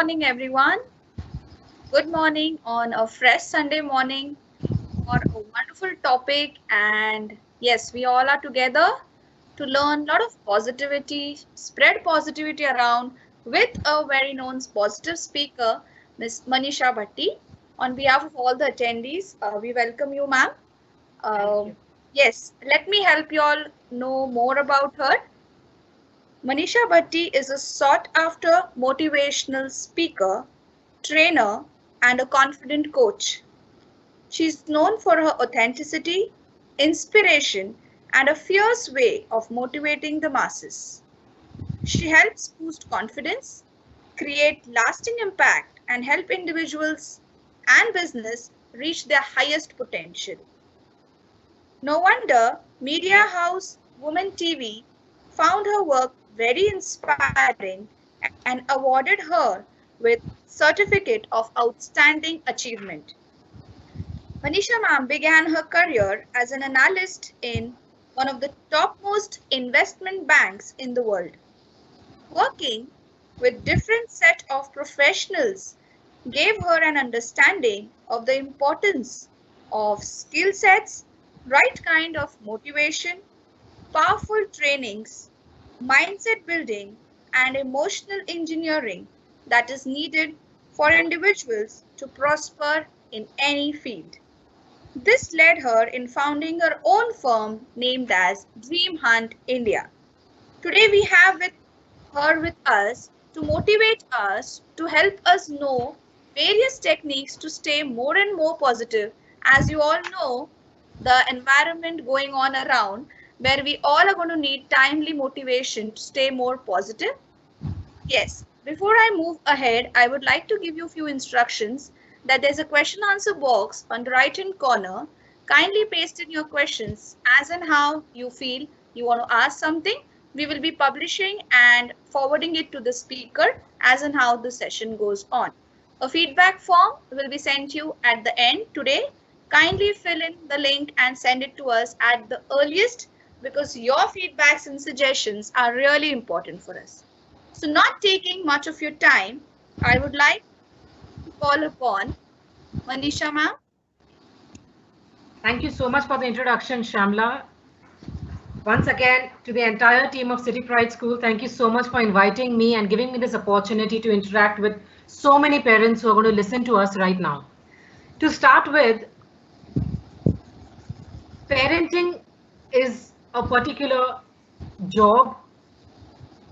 morning, everyone. Good morning on a fresh Sunday morning for a wonderful topic. And yes, we all are together to learn a lot of positivity, spread positivity around with a very known positive speaker, Miss Manisha Bhatti. On behalf of all the attendees, we welcome you, ma'am. Thank Um you. yes, let me help you all know more about her. Manisha Bhatti is a sought after motivational speaker, trainer, and a confident coach. She is known for her authenticity, inspiration, and a fierce way of motivating the masses. She helps boost confidence, create lasting impact, and help individuals and business reach their highest potential. No wonder media house Woman TV found her work very inspiring and awarded her with certificate of outstanding achievement. Manisha ma'am began her career as an analyst in one of the topmost investment banks in the world. Working with different set of professionals gave her an understanding of the importance of skill sets, right kind of motivation, powerful trainings, mindset building, and emotional engineering that is needed for individuals to prosper in any field. This led her in founding her own firm named as Dream Hunt India. Today we have with her with us to motivate us, to help us know various techniques to stay more and more positive. As you all know, the environment going on around where we all are going to need timely motivation to stay more positive. Yes, before I move ahead, I would like to give you a few instructions that there's a question answer box on the right hand corner. Kindly paste in your questions as and how you feel you want to ask something. We will be publishing and forwarding it to the speaker as and how the session goes on. A feedback form will be sent you at the end today. Kindly fill in the link and send it to us at the earliest because your feedbacks and suggestions are really important for us. So, not taking much of your time, I would like to call upon Manisha ma'am. Thank you so much for the introduction, Shamla. Once again, to the entire team of City Pride School, thank you so much for inviting me and giving me this opportunity to interact with so many parents who are going to listen to us right now. To start with, parenting is a particular job,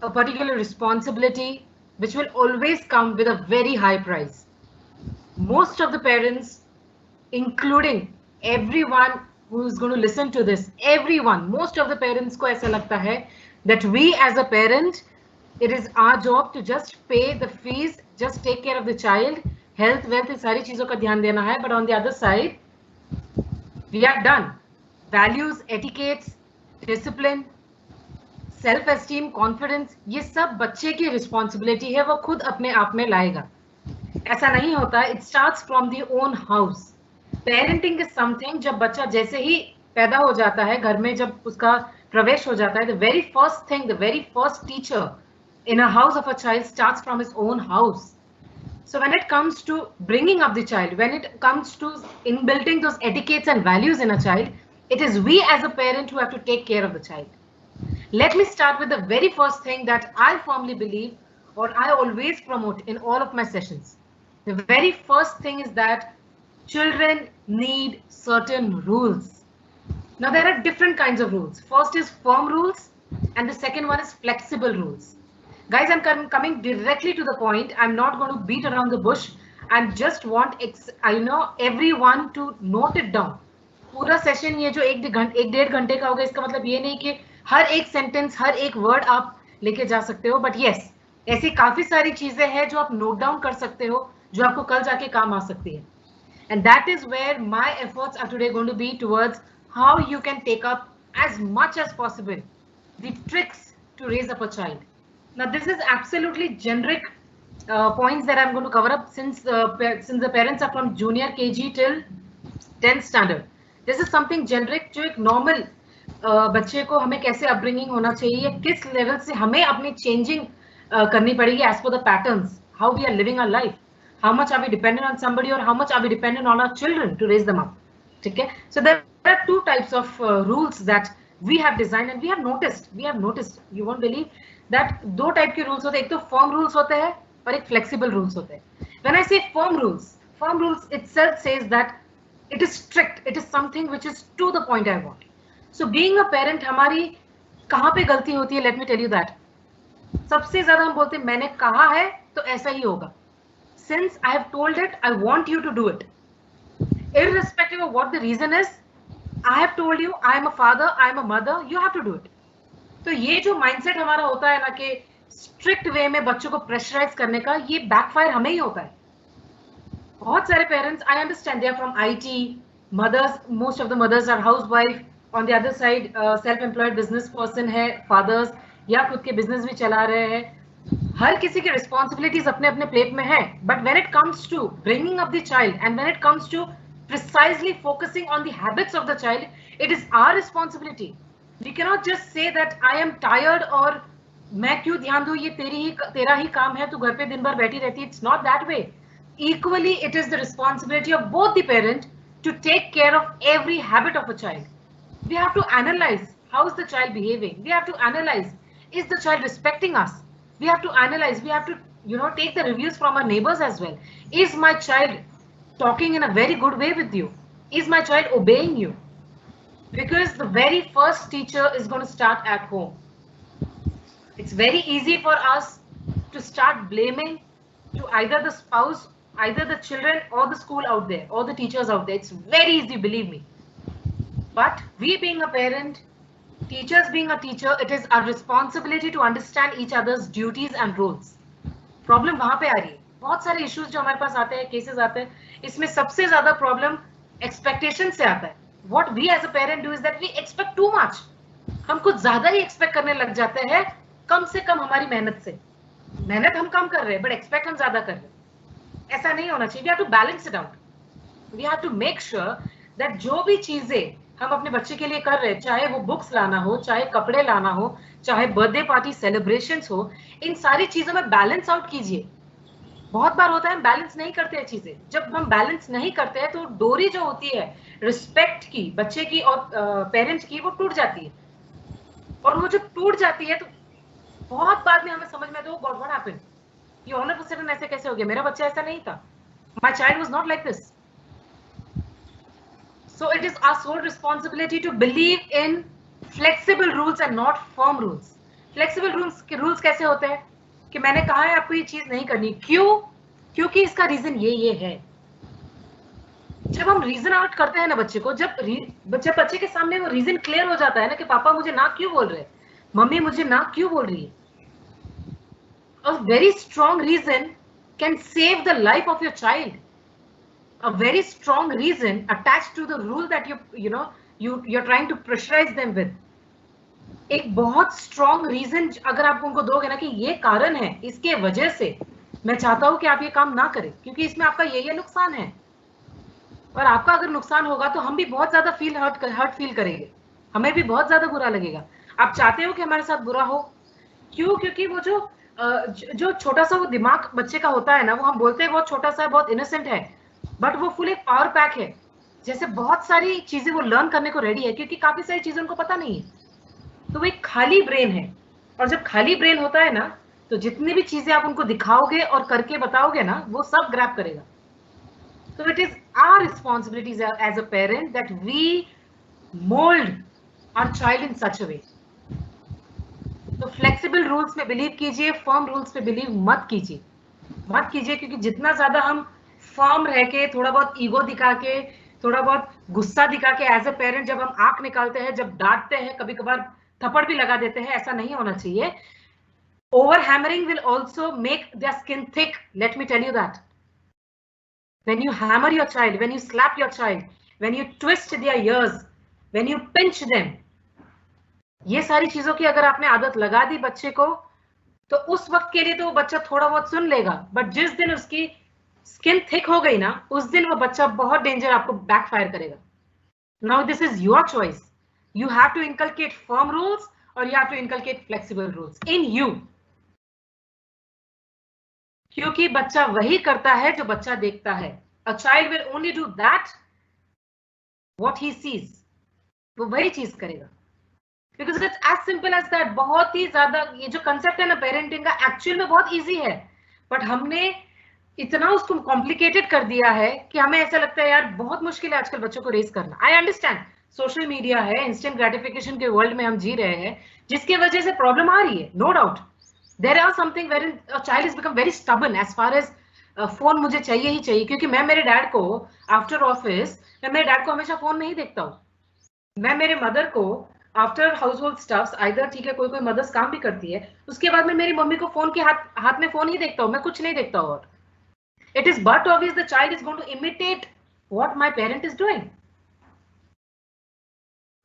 a particular responsibility, which will always come with a very high price. Most of the parents, including everyone who is going to listen to this, everyone, most of the parents को ऐसा लगता है that we as a parent, it is our job to just pay the fees, just take care of the child, health, wealth, इस सारी चीजों का ध्यान देना है. But on the other side, we are done. Values, etiquettes, discipline, self esteem, confidence, ये सब बच्चे की रिस्पॉन्सिबिलिटी है, वो खुद अपने आप में लाएगा. ऐसा नहीं होता. It starts from the own house. Parenting is something, जब बच्चा जैसे ही पैदा हो जाता है घर में, जब उसका प्रवेश हो जाता है, the very first thing, the very first teacher in a house of a child starts from his own house. So when it comes to bringing up the child, when it comes to inbuilding those etiquettes and values in a child, it is we as a parent who have to take care of the child. Let me start with the very first thing that I firmly believe or I always promote in all of my sessions. The very first thing is that children need certain rules. Now there are different kinds of rules. First is firm rules and the second one is flexible rules. Guys, I'm coming directly to the point. I'm not going to beat around the bush. I just want I know everyone to note it down. पूरा session ये जो एक डेढ़ घंटे का होगा, इसका मतलब ये नहीं कि हर एक सेंटेंस, हर एक वर्ड आप लेके जा सकते हो. बट यस, ऐसी काफी सारी चीजें हैं जो आप नोट डाउन कर सकते हो, जो आपको कल जाके काम आ सकती है. And that is where my efforts are today going to be towards how you can take up as much as possible the tricks to raise up a child. Now this is absolutely generic points that I'm going to cover up since the parents are from junior KG till 10th standard. This is something generic जो एक normal बच्चे को हमें कैसे upbringing होना चाहिए, किस level से हमें अपनी चेंजिंग करनी पड़ेगी as per the patterns, how we are living our life, how much are we dependent on somebody or how much are we dependent on our children to raise them up. ठीक है? So there are two types of rules that we have designed and we have noticed, you won't believe that दो type के rules होते हैं, एक तो firm rules होते हैं और एक flexible rules होते हैं. When I say firm rules itself says that it is strict, it is something which is to the point I want. So being a parent हमारी कहाँ पे गलती होती है, let me tell you that. सबसे ज्यादा हम बोलते हैं मैंने कहा है तो ऐसा ही होगा. Since I have told it, I want you to do it. Irrespective of what the reason is, I have told you, I am a father, I am a mother, you have to do it. तो ये जो mindset हमारा होता है ना कि strict way में बच्चों को pressurize करने का, ये backfire हमें ही होता है. बहुत सारे parents, I understand, they are from IT, mothers, most of the mothers are housewife, on the other side self-employed business person है, fathers या खुद के business भी चला रहे हैं. हर किसी की responsibilities अपने अपने plate में है. But when it comes to bringing up the child and when it comes to precisely focusing on the habits of the child, it is our responsibility. We cannot just say that I am tired or मैं क्यों ध्यान दूं, ये तेरा ही काम है, तू घर पे दिन भर बैठी रहती है. It's not that way. Equally, it is the responsibility of both the parent to take care of every habit of a child. We have to analyze how is the child behaving. We have to analyze, is the child respecting us? We have to analyze, we have to take the reviews from our neighbors as well. Is my child talking in a very good way with you? Is my child obeying you? Because the very first teacher is going to start at home. It's very easy for us to start blaming to either the spouse, either the children or the school out there or the teachers out there. It's very easy, believe me. But we being a parent, teachers being a teacher, it is our responsibility to understand each other's duties and roles. Problem वहां पे आ रही है. बहुत सारे issues जो हमारे पास आते हैं, cases आते हैं, इसमें सबसे ज्यादा problem expectation से आता है. What we as a parent do is that we expect too much. हम कुछ ज्यादा ही expect करने लग जाते हैं, कम से कम हमारी मेहनत से. मेहनत हम कम कर रहे हैं, but expect हम ज्यादा कर रहे हैं. ऐसा नहीं होना चाहिए. We have to balance it out. We have to make sure that जो भी चीजें हम अपने बच्चे के लिए कर रहे हैं, चाहे वो बुक्स लाना हो, चाहे कपड़े लाना हो, चाहे बर्थडे पार्टी सेलिब्रेशंस हो, इन सारी चीजों में बैलेंस आउट कीजिए. बहुत बार होता है हम बैलेंस नहीं करते हैं चीजें. जब हम बैलेंस नहीं करते हैं तो डोरी जो होती है रिस्पेक्ट की, बच्चे की और पेरेंट्स की, वो टूट जाती है. और वो जब टूट जाती है तो बहुत बाद में हमें समझ में आता है, गॉड व्हाट हैपेंड, ये ऑल ऑफ अ सडन ऐसे कैसे हो गया, मेरा बच्चा ऐसा नहीं था, my child was not like this. So it is our sole responsibility to believe in flexible rules and not firm rules. Flexible rules कैसे होते हैं कि मैंने कहा है आपको ये चीज नहीं करनी. क्यों? क्योंकि इसका रीजन ये है. जब हम रीजन आउट करते हैं ना बच्चे को, जब बच्चे के सामने वो रीजन क्लियर हो जाता है ना कि पापा मुझे ना क्यों बोल रहे, मम्मी मुझे ना क्यों बोल रही है, a very strong reason can save the life of your child. A very strong reason attached to the rule that you're trying to pressurize them with. एक बहुत strong reason अगर आप उनको दोगे ना कि ये कारण है, इसके वजह से मैं चाहता हूं कि आप ये काम ना करें क्योंकि इसमें आपका ये नुकसान है, और आपका अगर नुकसान होगा तो हम भी बहुत ज्यादा हर्ट फील करेंगे, हमें भी बहुत ज्यादा बुरा लगेगा. आप चाहते हो कि हमारे साथ बुरा हो. क्यों? क्योंकि वो जो छोटा सा वो दिमाग बच्चे का होता है ना, वो हम बोलते हैं बहुत छोटा सा है, बहुत इनोसेंट है, बट वो फुल एक पावर पैक है. जैसे बहुत सारी चीजें वो लर्न करने को रेडी है क्योंकि काफी सारी चीजें उनको पता नहीं है. तो वो एक खाली ब्रेन है, और जब खाली ब्रेन होता है ना तो जितनी भी चीजें आप उनको दिखाओगे और करके बताओगे ना, वो सब ग्रैब करेगा. तो it is our responsibility as a parent that we mould our child in such a way. तो फ्लेक्सिबल रूल्स पे बिलीव कीजिए, फर्म रूल्स पे बिलीव मत कीजिए क्योंकि जितना ज्यादा हम फर्म रह के, थोड़ा बहुत ईगो दिखा के, थोड़ा बहुत गुस्सा दिखा के एज अ पेरेंट जब हम आंख निकालते हैं, जब डांटते हैं, कभी कभार थप्पड़ भी लगा देते हैं, ऐसा नहीं होना चाहिए. Over hammering will also make their skin thick. Let me tell you that. When you hammer your child, when you slap your child, when you twist their ears, when you pinch them, ये सारी चीजों की अगर आपने आदत लगा दी बच्चे को, तो उस वक्त के लिए तो वो बच्चा थोड़ा बहुत सुन लेगा, बट जिस दिन उसकी स्किन थिक हो गई ना, उस दिन वो बच्चा बहुत डेंजर आपको बैकफायर करेगा. Now this is your choice. You have to inculcate firm rules और you have to inculcate flexible rules in you. क्योंकि बच्चा वही करता है जो बच्चा देखता है. A child will only do that what he sees. वो वही चीज करेगा. Because it's as simple as that. बहुत ही ज्यादा ये जो कंसेप्ट है ना पेरेंटिंग का, एक्चुअल में बहुत इजी है, बट हमने इतना उसको कॉम्प्लिकेटेड कर दिया है कि हमें ऐसा लगता है यार बहुत मुश्किल है आजकल बच्चों को रेज करना. आई अंडरस्टैंड सोशल मीडिया है, इंस्टेंट ग्रेटिफिकेशन के वर्ल्ड में हम जी रहे हैं, जिसकी वजह से प्रॉब्लम आ रही है, no doubt. There are something where a child is become very stubborn as far as phone मुझे चाहिए ही चाहिए. क्योंकि मैं मेरे डैड को आफ्टर ऑफिस, मैं मेरे डैड को हमेशा फोन नहीं देखता हूँ. मैं मेरे मदर को after house hold stuffs either, ठीक है कोई कोई मदर्स काम भी करती है, उसके बाद मैं मेरी मम्मी को फोन के हाथ में फोन ही देखता हूँ, मैं कुछ नहीं देखता हूँ. और it is but obvious the child is going to imitate what my parent is doing.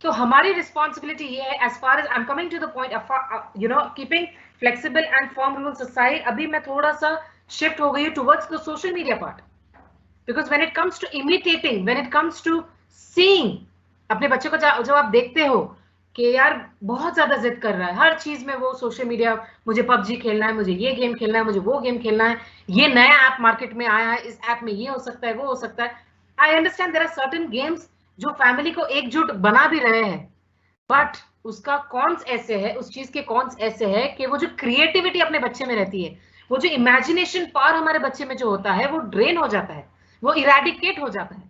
तो हमारी रिस्पॉन्सिबिलिटी ये है, as far as I'm coming to the point of keeping flexible and firm rules aside, अभी मैं थोड़ा सा shift हो गई towards the social media part, because when it comes to imitating, when it comes to seeing, अपने बच्चे को जब आप देखते हो कि यार बहुत ज्यादा जिद कर रहा है हर चीज में, वो सोशल मीडिया, मुझे पबजी खेलना है, मुझे ये गेम खेलना है, मुझे वो गेम खेलना है, ये नया ऐप मार्केट में आया है, इस ऐप में ये हो सकता है, वो हो सकता है. I understand there are certain games जो फैमिली को एकजुट बना भी रहे हैं, बट उसका कॉन्स ऐसे है, उस चीज के कॉन्स ऐसे है कि वो जो क्रिएटिविटी अपने बच्चे में रहती है, वो जो इमेजिनेशन पावर हमारे बच्चे में जो होता है, वो ड्रेन हो जाता है, वो इरेडिकेट हो जाता है.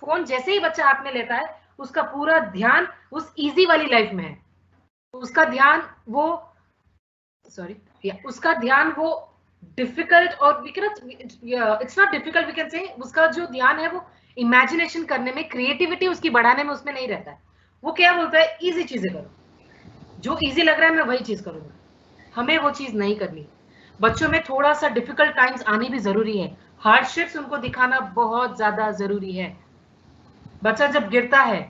फोन जैसे ही बच्चा हाथ में लेता है, उसका पूरा ध्यान उस इजी वाली लाइफ में है, उसका ध्यान वो उसका ध्यान वो डिफिकल्ट, और it's not difficult, we can say उसका जो ध्यान है वो इमेजिनेशन करने में, क्रिएटिविटी उसकी बढ़ाने में उसमें नहीं रहता है. वो क्या बोलता है, इजी चीजें करो, जो इजी लग रहा है मैं वही चीज करूंगा. हमें वो चीज नहीं करनी. बच्चों में थोड़ा सा डिफिकल्ट टाइम्स आनी भी जरूरी है, हार्डशिप्स उनको दिखाना बहुत ज्यादा जरूरी है. बच्चा जब गिरता है,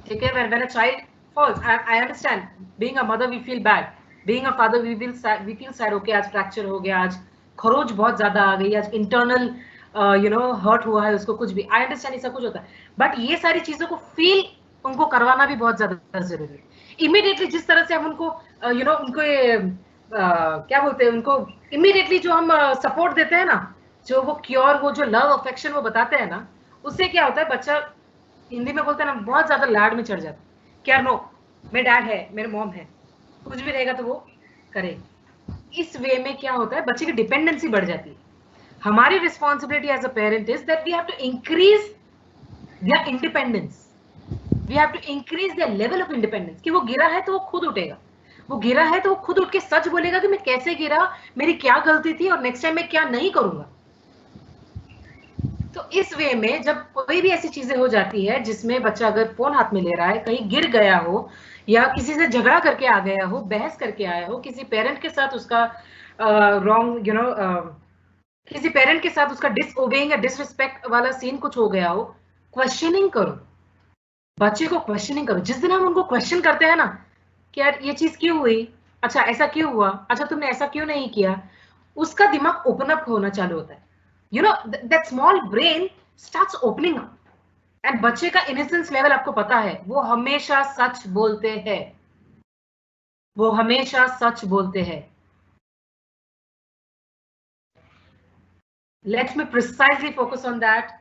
ठीक है, when a child falls, I understand, being a mother we feel bad, being a father we feel sad. Okay, आज फ्रैक्चर हो गया, आज खरोच बहुत ज्यादा आ गई, आज इंटरनल हर्ट हुआ है उसको, कुछ भी, आई अंडरस्टैंड, ऐसा कुछ होता है, बट ये सारी चीजों को फील उनको करवाना भी बहुत ज्यादा जरूरी है. इमीडिएटली जिस तरह से हम उनको उनको ये क्या बोलते हैं, उनको इमीडिएटली जो हम सपोर्ट देते हैं ना, जो वो क्योर, वो जो लव अफेक्शन वो बताते हैं ना, उससे क्या होता है, बच्चा हिंदी में बोलते हैं ना, बहुत ज्यादा लाड में चढ़ जाता है. क्या नो, मेरे डैड है, मेरे मॉम है, कुछ भी रहेगा तो वो करे. इस वे में क्या होता है, बच्चे की डिपेंडेंसी बढ़ जाती है. हमारी responsibility as a parent is that we have to increase their independence, we have to increase their level of independence, कि वो गिरा है तो वो खुद उठेगा, वो गिरा है तो वो खुद उठ के सच बोलेगा कि मैं कैसे गिरा, मेरी क्या गलती थी, और नेक्स्ट टाइम मैं क्या नहीं करूंगा. तो इस वे में जब कोई भी ऐसी चीजें हो जाती है जिसमें बच्चा अगर फोन हाथ में ले रहा है, कहीं गिर गया हो, या किसी से झगड़ा करके आ गया हो, बहस करके आया हो, किसी पेरेंट के साथ उसका रॉन्ग किसी पेरेंट के साथ उसका डिसओबेइंग या डिसरिस्पेक्ट वाला सीन कुछ हो गया हो, क्वेश्चनिंग करो, बच्चे को क्वेश्चनिंग करो. जिस दिन हम उनको क्वेश्चन करते हैं ना कि यार ये चीज क्यों हुई, अच्छा ऐसा क्यों हुआ, अच्छा तुमने ऐसा क्यों नहीं किया, उसका दिमाग ओपन अप होना चालू होता है. that small brain starts opening up, and बच्चे का इनोसेंस लेवल आपको पता है, वो हमेशा सच बोलते हैं, वो हमेशा सच बोलते हैं. Let me precisely focus on that.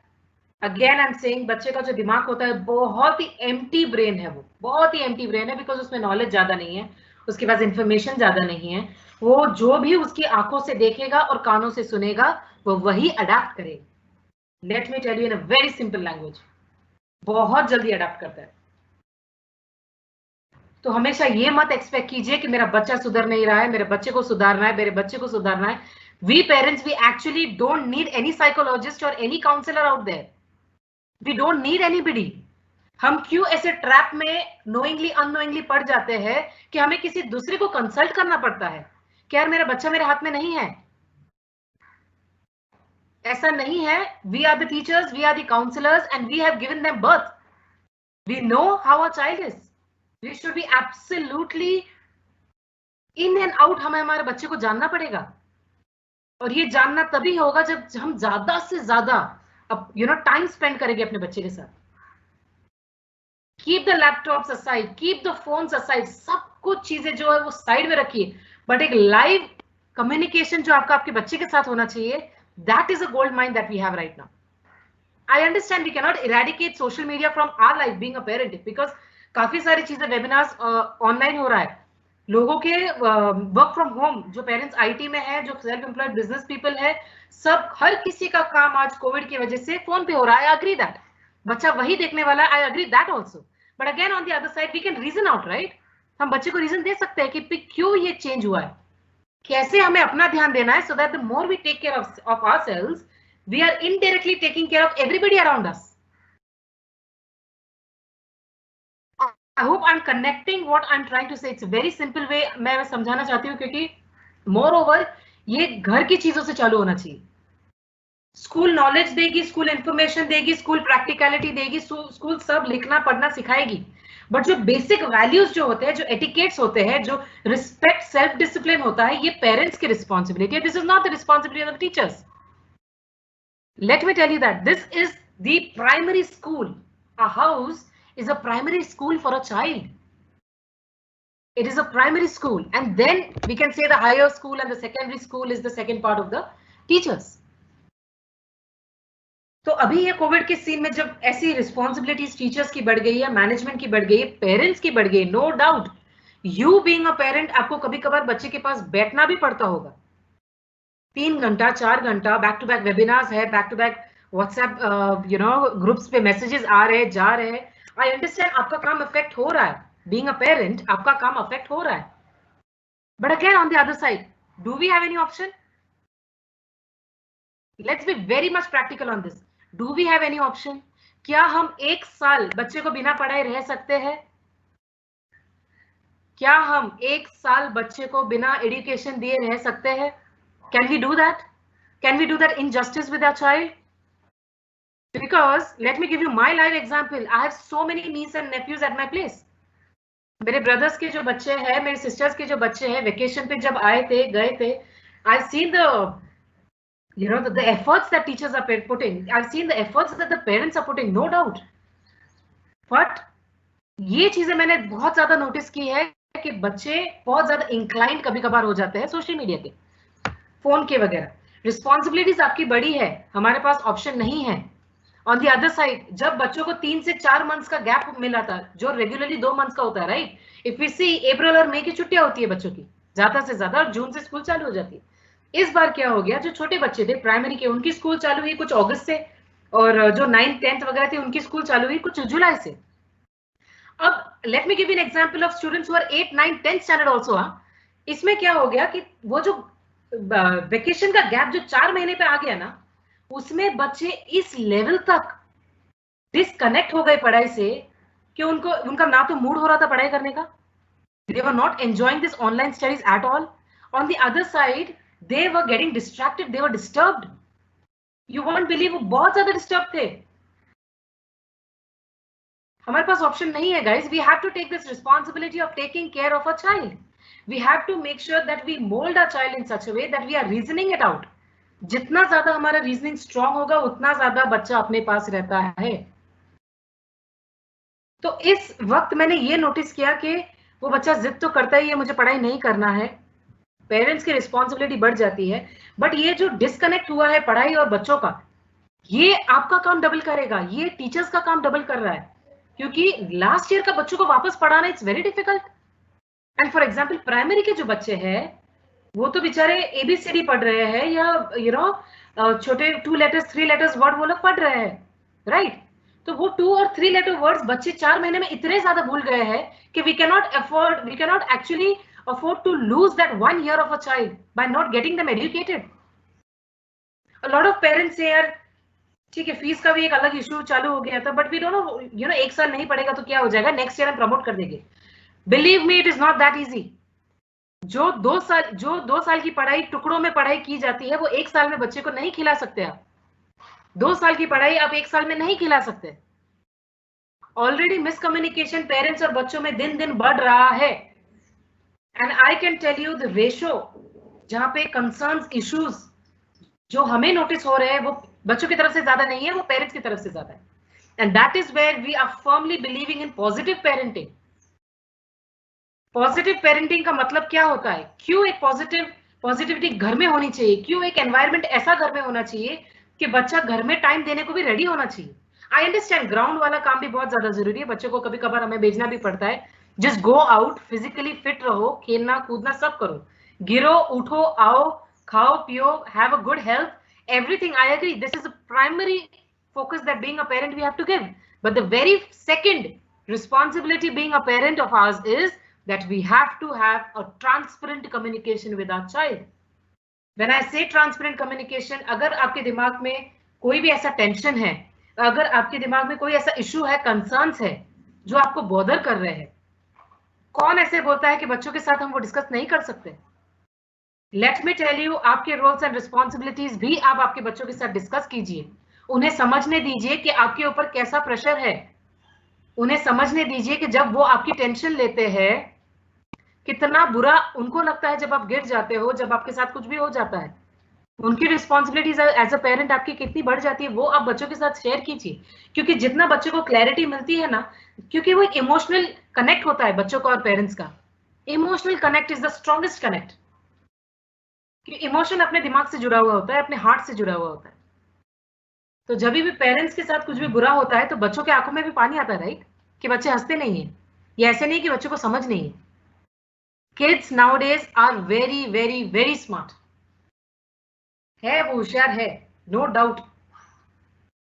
Again I'm saying, बच्चे का जो दिमाग होता है बहुत ही एम्प्टी ब्रेन है, वो बहुत ही एम्प्टी ब्रेन है, बिकॉज उसमें नॉलेज ज्यादा नहीं है, उसके पास इंफॉर्मेशन ज्यादा नहीं है. वो जो भी उसकी आंखों से देखेगा और कानों से सुनेगा, वो वही अडैप्ट करेगा. Let me tell you in a very simple language, बहुत जल्दी अडैप्ट करता है. तो हमेशा ये मत एक्सपेक्ट कीजिए कि मेरा बच्चा सुधर नहीं रहा है, मेरे बच्चे को सुधारना है, मेरे बच्चे को सुधारना है. We parents, we actually don't need any psychologist और any counsellor out there. We don't need anybody. हम क्यों ऐसे ट्रैप में नोइंगली अननोइंगली पड़ जाते हैं कि हमें किसी दूसरे को कंसल्ट करना पड़ता है कि यार मेरा बच्चा मेरे हाथ में नहीं है. ऐसा नहीं है. We are the teachers, we are the counsellors, and we have given them birth. We know how a child is. We should be absolutely in and out. हमें हमारे बच्चे को जानना पड़ेगा, और ये जानना तभी होगा जब हम ज्यादा से ज्यादा टाइम स्पेंड करेंगे अपने बच्चे के साथ. Keep the laptops aside, keep the phones aside, सब कुछ चीजें जो है वो साइड में रखिए, बट एक लाइव कम्युनिकेशन जो आपका आपके बच्चे के साथ होना चाहिए, that is a gold mine that we have right now. I understand we cannot eradicate social media from our life being a parent because काफी सारी चीजें वेबिनार्स ऑनलाइन हो रहा है. लोगों के वर्क फ्रॉम होम, जो पेरेंट्स आईटी में है, जो सेल्फ एम्प्लॉयड बिजनेस पीपल है, सब हर किसी का काम आज कोविड की वजह से फोन पे हो रहा है. I agree that. बच्चा वही देखने वाला, I agree that also. But again on the other side we can reason out, right? हम बच्चे को रीजन दे सकते हैं कि क्यों ये चेंज हुआ है, कैसे हमें अपना ध्यान देना है, so that the more we take care of ourselves, we are indirectly taking care of everybody around us. I hope I'm connecting what I'm trying to say. It's a very simple way मैं समझाना चाहती हूँ, क्योंकि moreover ये घर की चीजों से चालू होना चाहिए. स्कूल नॉलेज देगी, स्कूल इंफॉर्मेशन देगी, स्कूल प्रैक्टिकलिटी देगी, स्कूल सब लिखना पढ़ना सिखाएगी, बट जो बेसिक वैल्यूज जो होते हैं, जो एटिकेट्स होते हैं, जो रिस्पेक्ट सेल्फ डिसिप्लिन होता है, ये पेरेंट्स की रिस्पॉन्सिबिलिटी है. This is not the responsibility of the teachers. Let me tell you that this is the primary school. A house is a primary school for a child. It is a primary school, and then we can say the higher school and the secondary school is the second part of the teachers. तो अभी ये Covid के scene में जब ऐसी responsibilities teachers की बढ़ गई है, मैनेजमेंट की बढ़ गई है, पेरेंट्स की बढ़ गई, no doubt you being a parent आपको कभी कभार बच्चे के पास बैठना भी पड़ता होगा. 3 घंटा 4 घंटा बैक टू बैक वेबिनार्स है, back to back WhatsApp groups पे मैसेजेस आ रहे जा रहे हैं. आई अंडरस्टैंड आपका काम अफेक्ट हो रहा है, बीइंग अ पेरेंट आपका काम अफेक्ट हो रहा है. But again on the other side, do we have any option? Let's be very much practical on this. Do we have any option? क्या हम 1 साल बच्चे को बिना पढ़ाए रह सकते हैं? क्या हम 1 साल बच्चे को बिना एजुकेशन दिए रह सकते हैं? Can we do that? Can we do that injustice with our child? Because let me give you my live example. I have so many nieces and nephews at my place. मेरे brothers के जो बच्चे हैं, मेरे sisters के जो बच्चे हैं, वेकेशन पे जब आए थे, गए थे, I've seen the efforts that teachers are putting. I've seen the efforts that the parents are putting, no doubt. But ये चीजें मैंने बहुत ज्यादा नोटिस की है कि बच्चे बहुत ज्यादा इंक्लाइंड कभी कभार हो जाते हैं सोशल मीडिया के, फोन के वगैरह. रिस्पॉन्सिबिलिटीज आपकी बड़ी है, हमारे पास ऑप्शन नहीं है. ऑन द अदर साइड, जब बच्चों को 3 से 4 मंथ्स का गैप मिला था, जो रेगुलरली 2 मंथ्स का होता है, राइट? इफ वी सी अप्रैल और मई की छुट्टियां होती है बच्चों की ज्यादा से ज्यादा, और जून से स्कूल चालू हो जाती है. इस बार क्या हो गया, जो छोटे बच्चे थे प्राइमरी के, उनकी स्कूल चालू हुई कुछ अगस्त से, और जो 9th 10th वगैरह थे उनकी स्कूल चालू हुई कुछ जुलाई से. अब let me give you an example of students who are 8 9 10th standard also. इसमें क्या हो गया कि वो जो वेकेशन का गैप जो 4 महीने पे आ गया ना, उसमें बच्चे इस लेवल तक डिस्कनेक्ट हो गए पढ़ाई से कि उनका ना तो मूड हो रहा था पढ़ाई करने का. They were not enjoying this online studies at all. On the other side, they were getting distracted. They were disturbed. You won't believe वो बहुत ज्यादा disturbed थे. हमारे पास ऑप्शन नहीं है guys. We have to take this responsibility of taking care of a child. We have to make sure that we mold our child in such a way that we are reasoning it out. जितना ज्यादा हमारा reasoning strong होगा, उतना ज्यादा बच्चा अपने पास रहता है. तो इस वक्त मैंने ये नोटिस किया कि वो बच्चा जिद तो करता ही है, मुझे पढ़ाई नहीं करना है, पेरेंट्स की रिस्पॉन्सिबिलिटी बढ़ जाती है, बट ये जो डिस्कनेक्ट हुआ है पढ़ाई और बच्चों का, ये आपका काम डबल करेगा, ये टीचर्स का काम डबल कर रहा है, क्योंकि लास्ट ईयर का बच्चों को वापस पढ़ाना it's very difficult. And for example primary के जो बच्चे हैं, वो तो बेचारे एबीसीडी पढ़ रहे हैं, या छोटे 2 letters 3 letters वर्ड वो लोग पढ़ रहे हैं, राइट? तो वो 2 और 3 letter वर्ड्स बच्चे 4 महीने में इतने ज्यादा भूल गए हैं कि we cannot actually afford to lose that 1 year of a child by not getting them educated. A lot of parents say यार ठीक है, फीस का भी एक अलग इशू चालू हो गया था, बट वी डोंट नो, 1 साल नहीं पढ़ेगा तो क्या हो जाएगा, नेक्स्ट ईयर हम प्रमोट कर देंगे. Believe me, it is not that easy. जो 2 साल की पढ़ाई टुकड़ों में पढ़ाई की जाती है, वो 1 साल में बच्चे को नहीं खिला सकते आप. 2 साल की पढ़ाई आप 1 साल में नहीं खिला सकते. ऑलरेडी मिसकम्युनिकेशन पेरेंट्स और बच्चों में दिन दिन बढ़ रहा है. And I can tell you the ratio जहां पे कंसर्न्स इश्यूज जो हमें नोटिस हो रहे हैं, वो बच्चों की तरफ से ज्यादा नहीं है, वो पेरेंट्स की तरफ से ज्यादा है. And that is where we are firmly believing in positive parenting. Positive parenting का मतलब क्या होता है, क्यों एक पॉजिटिव पॉजिटिविटी घर में होनी चाहिए। क्यों? एक एनवायरनमेंट ऐसा घर में होना चाहिए कि बच्चा घर में टाइम देने को भी रेडी होना चाहिए। आई अंडरस्टैंड ग्राउंड वाला काम भी बहुत ज्यादा जरूरी है, बच्चों को कभी कभार हमें भेजना भी पड़ता है। Just go out, physically fit रहो, खेलना कूदना सब करो, गिरो उठो आओ, खाओ पियो, have a good health, everything. I agree, this is a primary focus that being a parent we have to give. But the very second responsibility being a parent of ours is that we have to have a transparent communication with our child. When I say transparent communication, अगर आपके दिमाग में कोई भी ऐसा tension है, अगर आपके दिमाग में कोई ऐसा इशू है, कंसर्न्स है जो आपको बॉदर कर रहे हैं, कौन ऐसे बोलता है कि बच्चों के साथ हम वो डिस्कस नहीं कर सकते? लेट मी टेल यू, आपके रोल्स एंड रिस्पॉन्सिबिलिटीज भी आप आपके बच्चों के साथ डिस्कस कीजिए। उन्हें समझने दीजिए कि आपके ऊपर कैसा प्रेशर है। उन्हें समझने दीजिए कि जब वो आपकी टेंशन लेते हैं कितना बुरा उनको लगता है, जब आप गिर जाते हो, जब आपके साथ कुछ भी हो जाता है। उनकी रिस्पॉन्सिबिलिटीज एज अ पेरेंट आपकी कितनी बढ़ जाती है, वो आप बच्चों के साथ शेयर कीजिए। क्योंकि जितना बच्चों को क्लैरिटी मिलती है ना, क्योंकि वो एक इमोशनल कनेक्ट होता है बच्चों का और पेरेंट्स का। Emotional connect is the strongest connect. कि इमोशन अपने दिमाग से जुड़ा हुआ होता है, अपने हार्ट से जुड़ा हुआ होता है। तो जब भी पेरेंट्स के साथ कुछ भी बुरा होता है तो बच्चों के आंखों में भी पानी आता है, राइट? कि बच्चे हंसते नहीं है, ये ऐसे नहीं कि बच्चों को समझ नहीं है। Kids nowadays are very very very smart है, वो होशियार है, नो डाउट।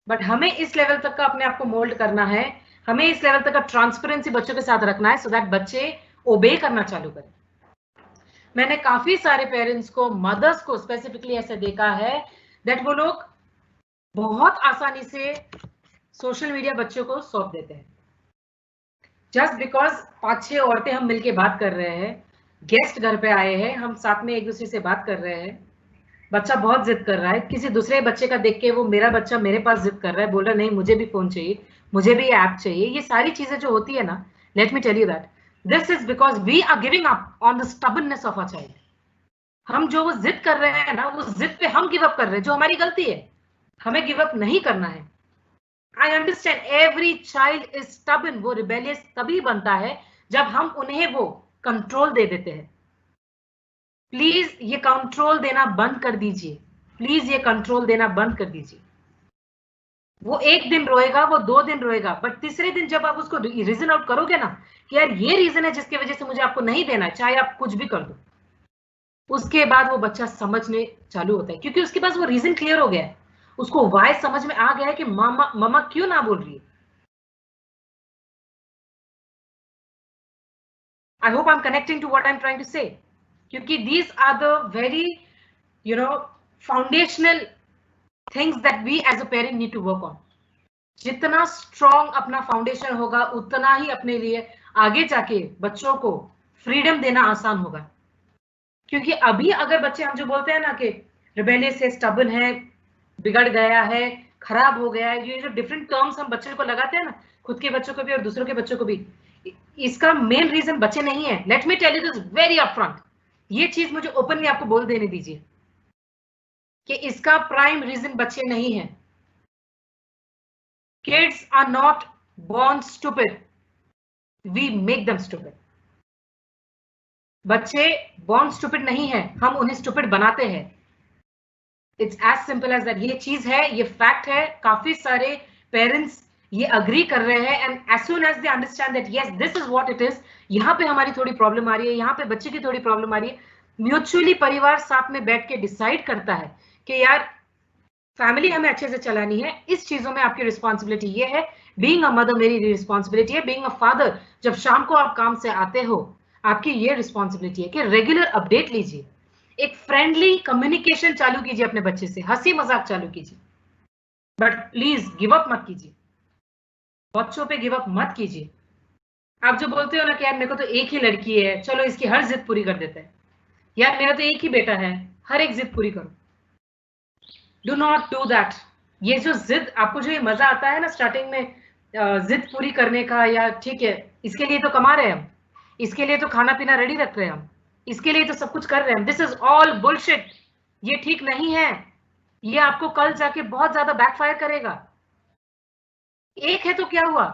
बट हमें इस लेवल तक का अपने आप को मोल्ड करना है, हमें इस लेवल तक का ट्रांसपेरेंसी बच्चों के साथ रखना है, सो दैट बच्चे ओबे करना चालू करें। मैंने काफी सारे पेरेंट्स को, मदर्स को स्पेसिफिकली ऐसे देखा है दैट वो लोग बहुत आसानी से सोशल मीडिया बच्चों को सौंप देते हैं, जस्ट बिकॉज 5-6 औरतें हम मिलके बात कर रहे हैं, गेस्ट घर पे आए हैं, हम साथ में एक दूसरे से बात कर रहे हैं, बच्चा बहुत जिद कर रहा है, किसी दूसरे बच्चे का देख के वो मेरा बच्चा मेरे पास जिद कर रहा है, बोल रहा है नहीं मुझे भी फोन चाहिए, मुझे भी ऐप चाहिए। ये सारी चीजें जो होती है ना, let me tell you that this is because we are giving up on the stubbornness of a child. हम जो वो जिद कर रहे हैं ना, उस जिद पे हम गिव अप कर रहे हैं, जो हमारी गलती है। हमें गिव अप नहीं करना है। I understand every child is stubborn. वो रिबेलियस तभी बनता है जब हम उन्हें वो कंट्रोल दे देते हैं। प्लीज ये कंट्रोल देना बंद कर दीजिए, प्लीज ये कंट्रोल देना बंद कर दीजिए। वो एक दिन रोएगा, वो 2 दिन रोएगा, बट तीसरे दिन जब आप उसको रीजन आउट करोगे ना कि यार ये रीजन है जिसकी वजह से मुझे आपको नहीं देना है, चाहे आप कुछ भी कर दो, उसके बाद वो बच्चा समझने चालू होता है, क्योंकि उसके पास वो रीजन क्लियर हो गया है, उसको वाई समझ में आ गया है कि मामा मम्मा क्यों ना बोल रही है। I hope I'm connecting to what I'm trying to say. क्योंकि these are the very, foundational things that we as a parent need to work on. जितना strong अपना फाउंडेशन होगा, उतना ही अपने लिए आगे जाके बच्चों को फ्रीडम देना आसान होगा। क्योंकि अभी अगर बच्चे, हम जो बोलते हैं ना कि रिबेलियस है, स्टबर्न है, बिगड़ गया है, खराब हो गया है, ये जो डिफरेंट टर्म्स हम बच्चों को लगाते हैं ना, खुद के बच्चों को भी और दूसरों के बच्चों को भी, इसका मेन रीजन बच्चे नहीं है। Let me tell you this very upfront, ये चीज मुझे ओपनली आपको बोल देने दीजिए कि इसका प्राइम रीजन बच्चे नहीं है। Kids are not born stupid, we make them stupid. बच्चे born stupid नहीं है, हम उन्हें stupid बनाते हैं। It's as simple as that. ये चीज है, ये फैक्ट है, काफी सारे पेरेंट्स ये अग्री कर रहे हैं, and as soon as they understand that yes this is what it is, यहाँ पे हमारी थोड़ी प्रॉब्लम आ रही है, यहाँ पे बच्चे की थोड़ी प्रॉब्लम आ रही है, म्यूचुअली परिवार साथ में बैठ के डिसाइड करता है कि यार फैमिली हमें अच्छे से चलानी है, इस चीजों में आपकी रिस्पॉन्सिबिलिटी ये है, बीइंग अ मदर मेरी रिस्पॉन्सिबिलिटी है, बीइंग अ फादर जब शाम को आप काम से आते हो आपकी ये रिस्पॉन्सिबिलिटी है कि रेगुलर अपडेट लीजिए, एक फ्रेंडली कम्युनिकेशन चालू कीजिए अपने बच्चे से, हंसी मजाक चालू कीजिए, बट प्लीज गिव अप मत कीजिए, बच्चों पे गिव अप मत कीजिए। आप जो बोलते हो ना कि यार मेरे को तो एक ही लड़की है, चलो इसकी हर जिद पूरी कर देते हैं, यार मेरा तो एक ही बेटा है, हर एक जिद पूरी करो। Do not do that. ये जो जिद, आपको जो ये मजा आता है ना स्टार्टिंग में जिद पूरी करने का, या ठीक है इसके लिए तो कमा रहे हैं हम, इसके लिए तो खाना पीना रेडी रख रहे हैं हम, इसके लिए तो सब कुछ कर रहे हैं हम, दिस इज ऑल बुलशिट। ये ठीक नहीं है, ये आपको कल जाके बहुत ज्यादा बैकफायर करेगा। एक है तो क्या हुआ,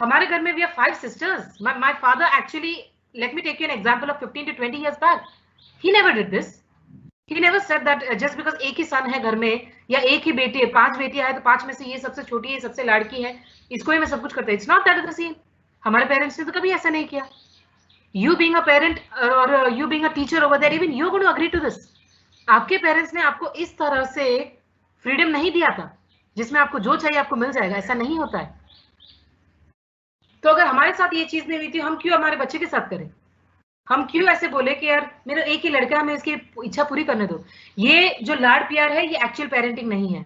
हमारे घर में we are 5 sisters. My father actually, let me take you an example of 15 to 20 years back. He never did this. He never said that just because एक ही सन है घर में या एक ही बेटी है, 5 बेटियां हैं तो 5 में से ये सबसे छोटी है, सबसे लाड़की है, इसको ही मैं सब कुछ करता हूँ. It's not that the same. हमारे पेरेंट्स ने तो कभी ऐसा नहीं किया. You being a parent or you being a teacher over there, even you're going to agree to this. आपके पेरेंट्स ने आपको इस तरह से फ्रीडम नहीं दिया था जिसमें आपको जो चाहिए आपको मिल जाएगा. ऐसा नहीं होता है. तो अगर हमारे साथ ये चीज नहीं हुई थी, हम क्यों हमारे बच्चे के साथ करें? हम क्यों ऐसे बोले कि यार मेरा एक ही लड़का है, मैं इसकी इच्छा पूरी करने दो? ये जो लाड़ प्यार है ये एक्चुअल पेरेंटिंग नहीं है.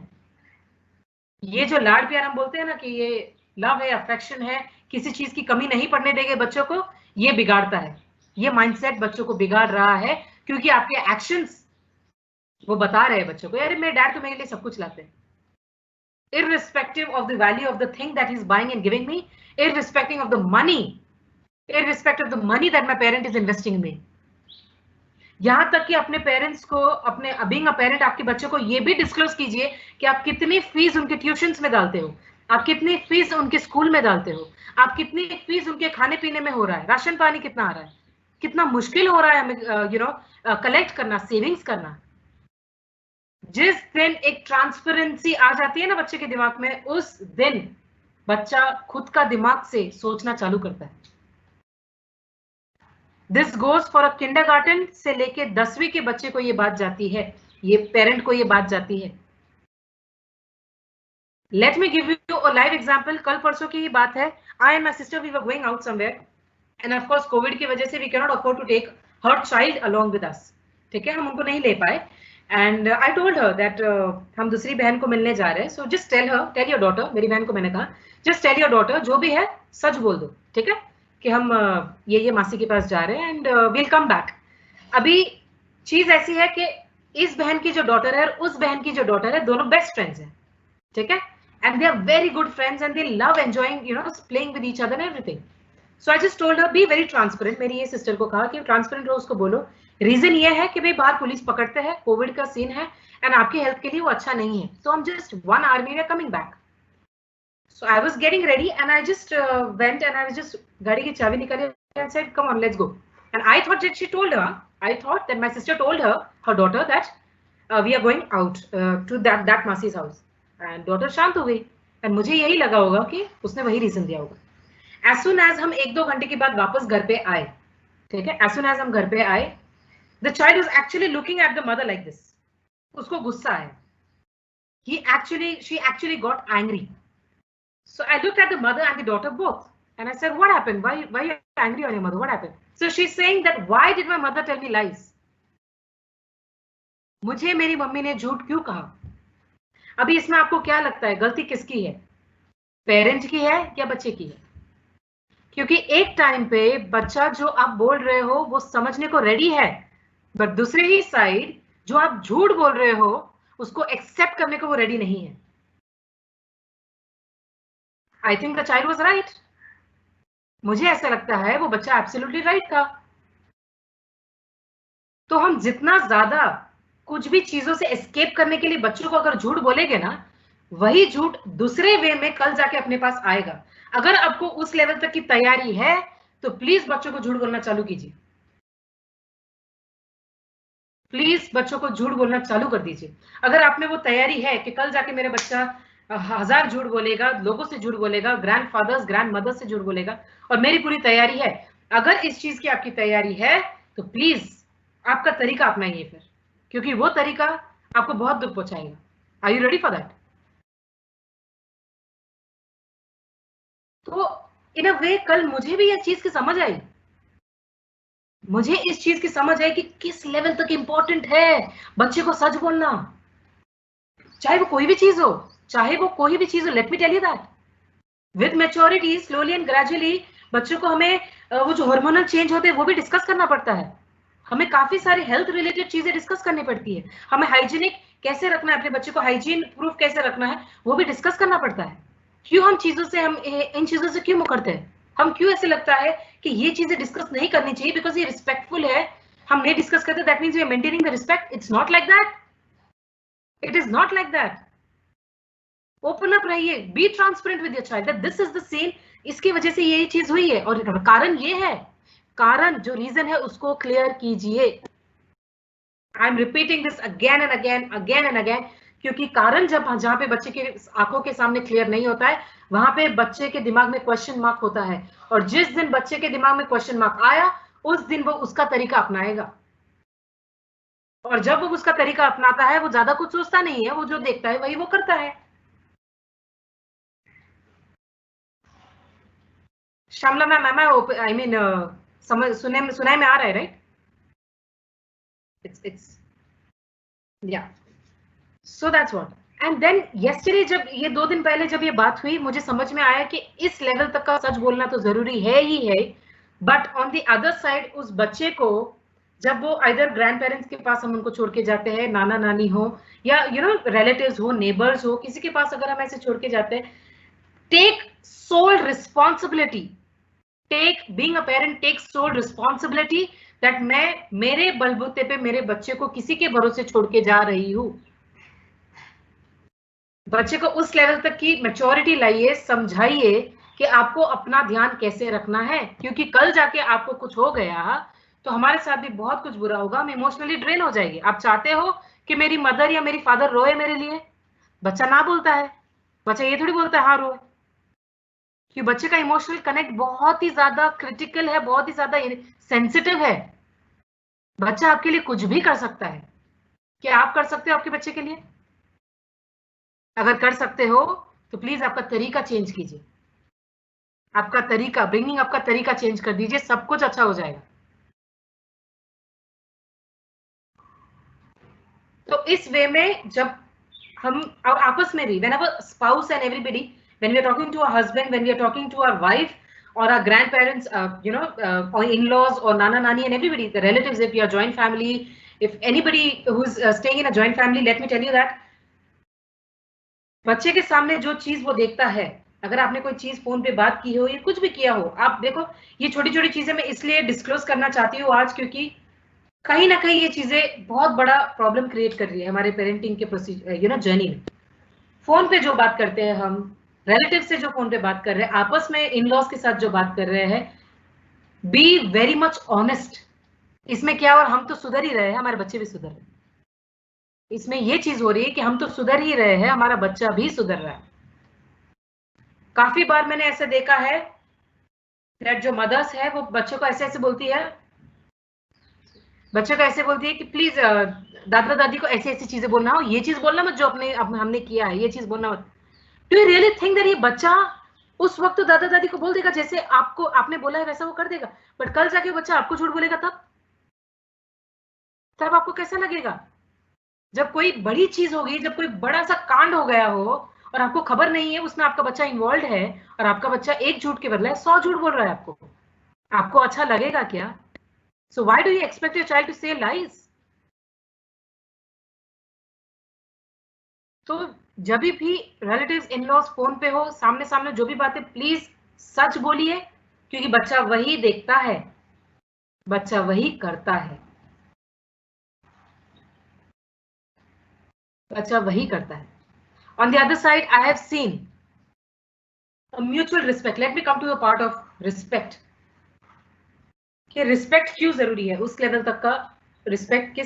ये जो लाड़ प्यार हम बोलते हैं ना कि ये लव है, अफेक्शन है, किसी चीज की कमी नहीं पड़ने देंगे बच्चों को, ये बिगाड़ता है. ये माइंडसेट बच्चों को बिगाड़ रहा है क्योंकि आपके एक्शंस वो बता रहे हैं बच्चों को, यार मेरे डैड तो मेरे लिए सब कुछ लाते हैं. Irrespective of the value of the thing that he's buying and giving me, irrespective of the money that my parent is investing in me. यहां तक कि अपने पेरेंट्स को, अपने बीइंग अ पेरेंट, आपके बच्चों को ये भी डिस्क्लोज कीजिए कि आप कितनी फीस उनके ट्यूशंस में डालते हो, आप कितनी फीस उनके स्कूल में डालते हो, आप कितनी फीस उनके खाने पीने में हो रहा है, राशन पानी कितना आ रहा है, कितना मुश्किल हो रहा है हमें कलेक्ट करना, सेविंग्स करना. जिस दिन एक ट्रांसपेरेंसी आ जाती है ना बच्चे के दिमाग में, उस दिन बच्चा खुद का दिमाग से सोचना चालू करता है. This goes for a kindergarten से लेके 10वीं के बच्चे को ये बात जाती है, ये पेरेंट को ये बात जाती है. Let me give you a live example. कल परसों की ही बात है. I and my sister we were going out somewhere and of course COVID की वजह से we can not afford to take her child along with us. ठीक है, हम उनको नहीं ले पाए. And I told her that हम दूसरी बहन को मिलने जा रहे हैं, so just tell your daughter. मेरी बहन को मैंने कहा just tell your daughter, जो भी है सच बोल दो, ठीक है, कि हम ये मासी के पास जा रहे हैं and we'll come back. अभी चीज ऐसी है कि इस बहन की जो डॉटर है और उस बहन की जो डॉटर है, दोनों बेस्ट फ्रेंड्स हैं, ठीक है, and they are very good friends and they love enjoying playing with each other and everything. So I just told her be very transparent. मेरी ये सिस्टर को कहा कि ट्रांसपेरेंट रहो, उसको बोलो रीजन ये है कि भाई बाहर पुलिस पकड़ते हैं, कोविड का सीन है एंड आपकी हेल्थ के लिए वो अच्छा नहीं है, तो हम जस्ट 1 hour में we are coming back. So I was getting ready and I just went and I was just गाड़ी की चाबी निकाली and said come on let's go. And I thought that she told her, I thought that my sister told her daughter that we are going out to that मासी's house. And daughter शांत हो गई and मुझे यही लगा होगा कि उसने वही रीजन दिया होगा. एज सुन एज हम 1-2 घंटे के बाद वापस घर पे आए, ठीक है, एज सुन एज हम घर पे आए, the child was actually looking at the mother like this. उसको गुस्सा है. she actually got angry. So I looked at the mother and the daughter both and I said, what happened? Why are you angry on your mother? What happened? So she's saying that why did my mother tell me lies? मुझे मेरी mummy ने झूठ क्यों कहा? अभी इसमें आपको क्या लगता है गलती किसकी है, पेरेंट की है या बच्चे की है? क्योंकि एक टाइम पे बच्चा जो आप बोल रहे हो वो समझने को रेडी है, बट दूसरी ही साइड जो आप झूठ बोल रहे हो उसको एक्सेप्ट करने को वो रेडी नहीं है. I think the child was right. मुझे ऐसा लगता है वो बच्चा एब्सोल्युटली राइट था. तो हम जितना ज्यादा कुछ भी चीजों से एस्केप करने के लिए बच्चों को अगर झूठ बोलेंगे ना, वही झूठ दूसरे वे में कल जाके अपने पास आएगा. अगर आपको उस लेवल तक की तैयारी है तो प्लीज बच्चों को झूठ बोलना चालू कीजिए. प्लीज बच्चों को झूठ बोलना चालू कर दीजिए. अगर आप में वो तैयारी है कि कल जाके मेरा बच्चा 1000 झूठ बोलेगा, लोगों से झूठ बोलेगा, ग्रैंडफादर्स ग्रैंडमदर्स से झूठ बोलेगा, और मेरी पूरी तैयारी है, अगर इस चीज की आपकी तैयारी है तो प्लीज आपका तरीका अपनाइए फिर, क्योंकि वो तरीका आपको बहुत दुख पहुंचाएगा. Are you ready for that? तो इन अ वे कल मुझे भी ये चीज की समझ आई. मुझे इस चीज की समझ आई कि किस लेवल तक इंपॉर्टेंट है बच्चे को सच बोलना, चाहे वो कोई भी चीज हो, चाहे वो कोई भी चीज हो. Let me tell you that with maturity slowly and gradually बच्चों को हमें वो जो हार्मोनल चेंज होते हैं वो भी डिस्कस करना पड़ता है. हमें काफी सारी हेल्थ रिलेटेड चीजें डिस्कस करनी पड़ती है. हमें हाइजीनिक कैसे रखना है, अपने बच्चे को हाइजीन प्रूफ कैसे रखना है, वो भी डिस्कस करना पड़ता है. क्यों हम इन चीजों से क्यों मुकरते हैं? हम क्यों ऐसे लगता है कि ये चीजें डिस्कस नहीं करनी चाहिए बिकॉज ये रिस्पेक्टफुल है, हम नहीं डिस्कस करते that means we are maintaining the respect. It's not like that. It is not like that. Open up रहिए, be transparent with your child that this is the scene, इसकी वजह से ये चीज हुई है और कारण ये है, कारण जो रीजन है उसको क्लियर कीजिए. I am repeating this again and again, क्योंकि कारण जहां पे बच्चे के आंखों के सामने क्लियर नहीं होता है, वहां पे बच्चे के दिमाग में क्वेश्चन मार्क होता है, और जिस दिन बच्चे के दिमाग में क्वेश्चन मार्क आया, उस दिन वो उसका तरीका अपनाएगा, और जब वो उसका तरीका अपनाता है, वो ज्यादा कुछ सोचता नहीं है, वो जो देखता है वही वो करता है। श्यामला मैम, आई मीन समझ सुनाई में आ रहा है, right? it's yeah, so that's what. And then yesterday, जब ये 2 दिन पहले जब ये बात हुई, मुझे समझ में आया कि इस लेवल तक का सच बोलना तो जरूरी है ही है, but on the other side उस बच्चे को जब वो आइदर ग्रैंड पेरेंट्स के पास हम उनको छोड़ के जाते हैं, नाना नानी हो या यू नो रिलेटिव्स हो, नेबर्स हो, किसी के पास अगर हम ऐसे छोड़ के जाते हैं, take sole responsibility, being a parent take sole responsibility that मैं मेरे बलबूते पे मेरे बच्चे को किसी के भरोसे छोड़ के जा रही हूं। बच्चे को उस लेवल तक की मैच्योरिटी लाइए, समझाइए कि आपको अपना ध्यान कैसे रखना है, क्योंकि कल जाके आपको कुछ हो गया तो हमारे साथ भी बहुत कुछ बुरा होगा, हम इमोशनली ड्रेन हो जाएंगे। आप चाहते हो कि मेरी मदर या मेरी फादर रोए मेरे लिए? बच्चा ना बोलता है, बच्चा ये थोड़ी बोलता है हाँ रोए, कि बच्चे का इमोशनल कनेक्ट बहुत ही ज्यादा क्रिटिकल है, बहुत ही ज्यादा सेंसिटिव है। बच्चा आपके लिए कुछ भी कर सकता है। क्या आप कर सकते हो आपके बच्चे के लिए? अगर कर सकते हो तो प्लीज आपका तरीका चेंज कीजिए, आपका तरीका, ब्रिंगिंग आपका तरीका चेंज कर दीजिए, सब कुछ अच्छा हो जाएगा। तो इस वे में जब हम और आपस में भी, whenever spouse and everybody, when we are talking to our husband, when we are talking to our wife or our grandparents, or in-laws or nana nani and everybody, the relatives, if you are joint family, if anybody who's staying in a joint family, let me tell you that बच्चे के सामने जो चीज वो देखता है, अगर आपने कोई चीज फोन पे बात की हो या कुछ भी किया हो, आप देखो, ये छोटी छोटी चीजें मैं इसलिए डिस्क्लोज करना चाहती हूँ आज, क्योंकि कहीं ना कहीं ये चीजें बहुत बड़ा प्रॉब्लम क्रिएट कर रही है हमारे पेरेंटिंग के प्रोसीजर जर्नी में। फोन पे जो बात करते हैं हम, रिलेटिव से जो फोन पे बात कर रहे हैं, आपस में इन लॉज के साथ जो बात कर रहे हैं, बी वेरी मच ऑनेस्ट। इसमें क्या, और हम तो सुधर ही रहे हैं, हमारे बच्चे भी सुधर रहे हैं। इसमें ये चीज हो रही है कि हम तो सुधर ही रहे हैं, हमारा बच्चा भी सुधर रहा है। काफी बार मैंने ऐसे देखा है दैट जो मदर्स है वो बच्चों को ऐसे ऐसे बोलती है, बच्चों को ऐसे बोलती है कि प्लीज दादा दादी को ऐसी ऐसी चीजें बोलना हो, ये चीज बोलना मत जो हमने किया है, ये चीज बोलना मत। Do you really think that ये बच्चा उस वक्त तो दादा दादी को बोल देगा जैसे आपने बोला है वैसा वो कर देगा, बट कल जाके बच्चा आपको झूठ बोलेगा तब आपको कैसा लगेगा? जब कोई बड़ी चीज होगी, जब कोई बड़ा सा कांड हो गया हो और आपको खबर नहीं है उसमें आपका बच्चा इन्वॉल्व है, और आपका बच्चा एक झूठ के बदले 100 झूठ बोल रहा है, आपको अच्छा लगेगा क्या? So why do you expect your child to say lies? तो जब भी रिलेटिव्स, इन-लॉज फोन पे हो, सामने सामने जो भी बातें, प्लीज सच बोलिए, क्योंकि बच्चा वही देखता है, बच्चा वही करता है, बच्चा वही करता है। On the other side, I have seen a mutual respect. Let me come to the part of respect. कि रिस्पेक्ट क्यों जरूरी है, उस लेवल तक का रिस्पेक्ट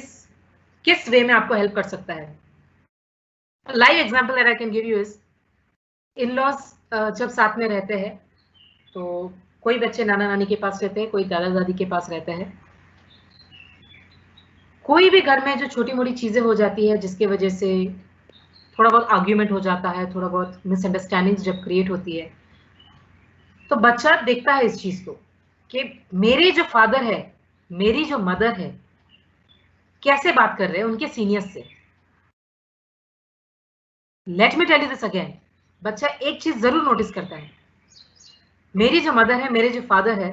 किस वे में आपको हेल्प कर सकता है। Live example that I can give you is, in-laws जब साथ में रहते हैं तो कोई बच्चे नाना नानी के पास रहते हैं, कोई दादा दादी के पास रहते हैं। कोई भी घर में जो छोटी मोटी चीजें हो जाती है जिसकी वजह से थोड़ा बहुत आर्ग्यूमेंट हो जाता है, थोड़ा बहुत मिसअंडरस्टैंडिंग जब क्रिएट होती है, तो बच्चा देखता है इस चीज को कि मेरे जो फादर है, मेरी जो मदर है, कैसे बात कर रहे हैं उनके सीनियर्स से। Let me tell you this again, बच्चा एक चीज जरूर नोटिस करता है, मेरी जो मदर है, मेरे जो फादर है,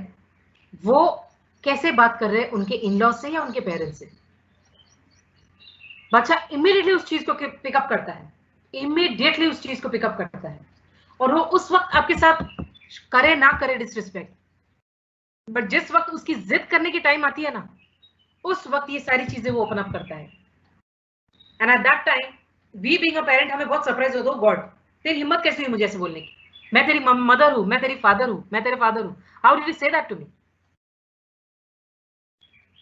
वो कैसे बात कर रहे हैं उनके इन-लॉज से या उनके पेरेंट्स से। बच्चा इमीडिएटली उस चीज को पिकअप करता है, इमीडिएटली उस चीज को पिकअप करता है, और वो उस वक्त आपके साथ करे ना करे डिसरिस्पेक्ट, बट जिस वक्त उसकी जिद करने की टाइम आती है ना, उस वक्त ये सारी चीजें वो ओपन अप करता है। And at that time we being a parent हमें बहुत सरप्राइज होता है, गॉड तेरी हिम्मत कैसे हुई मुझे ऐसे बोलने की, मैं तेरी मदर हूं, मैं तेरी फादर हूं, मैं तेरे फादर हूं, how did you say that to me?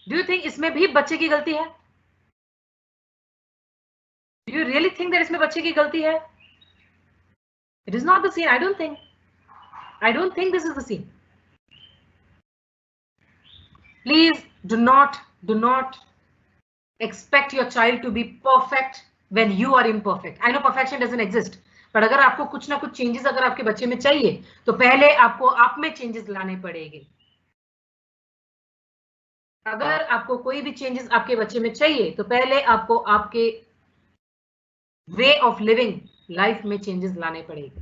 Do you think इसमें भी बच्चे की गलती है? Do you really think that इसमें बच्चे की गलती है? It is not the scene. I don't think this is the scene. Please do not expect your child to be perfect when you are imperfect. I know perfection doesn't exist, but अगर आपको कुछ ना कुछ changes अगर आपके बच्चे में चाहिए तो पहले आपको आप में चेंजेस लाने पड़ेंगे. अगर आपको कोई भी चेंजेस आपके बच्चे में चाहिए तो पहले आपको आपके वे ऑफ लिविंग लाइफ में चेंजेस लाने पड़ेंगे.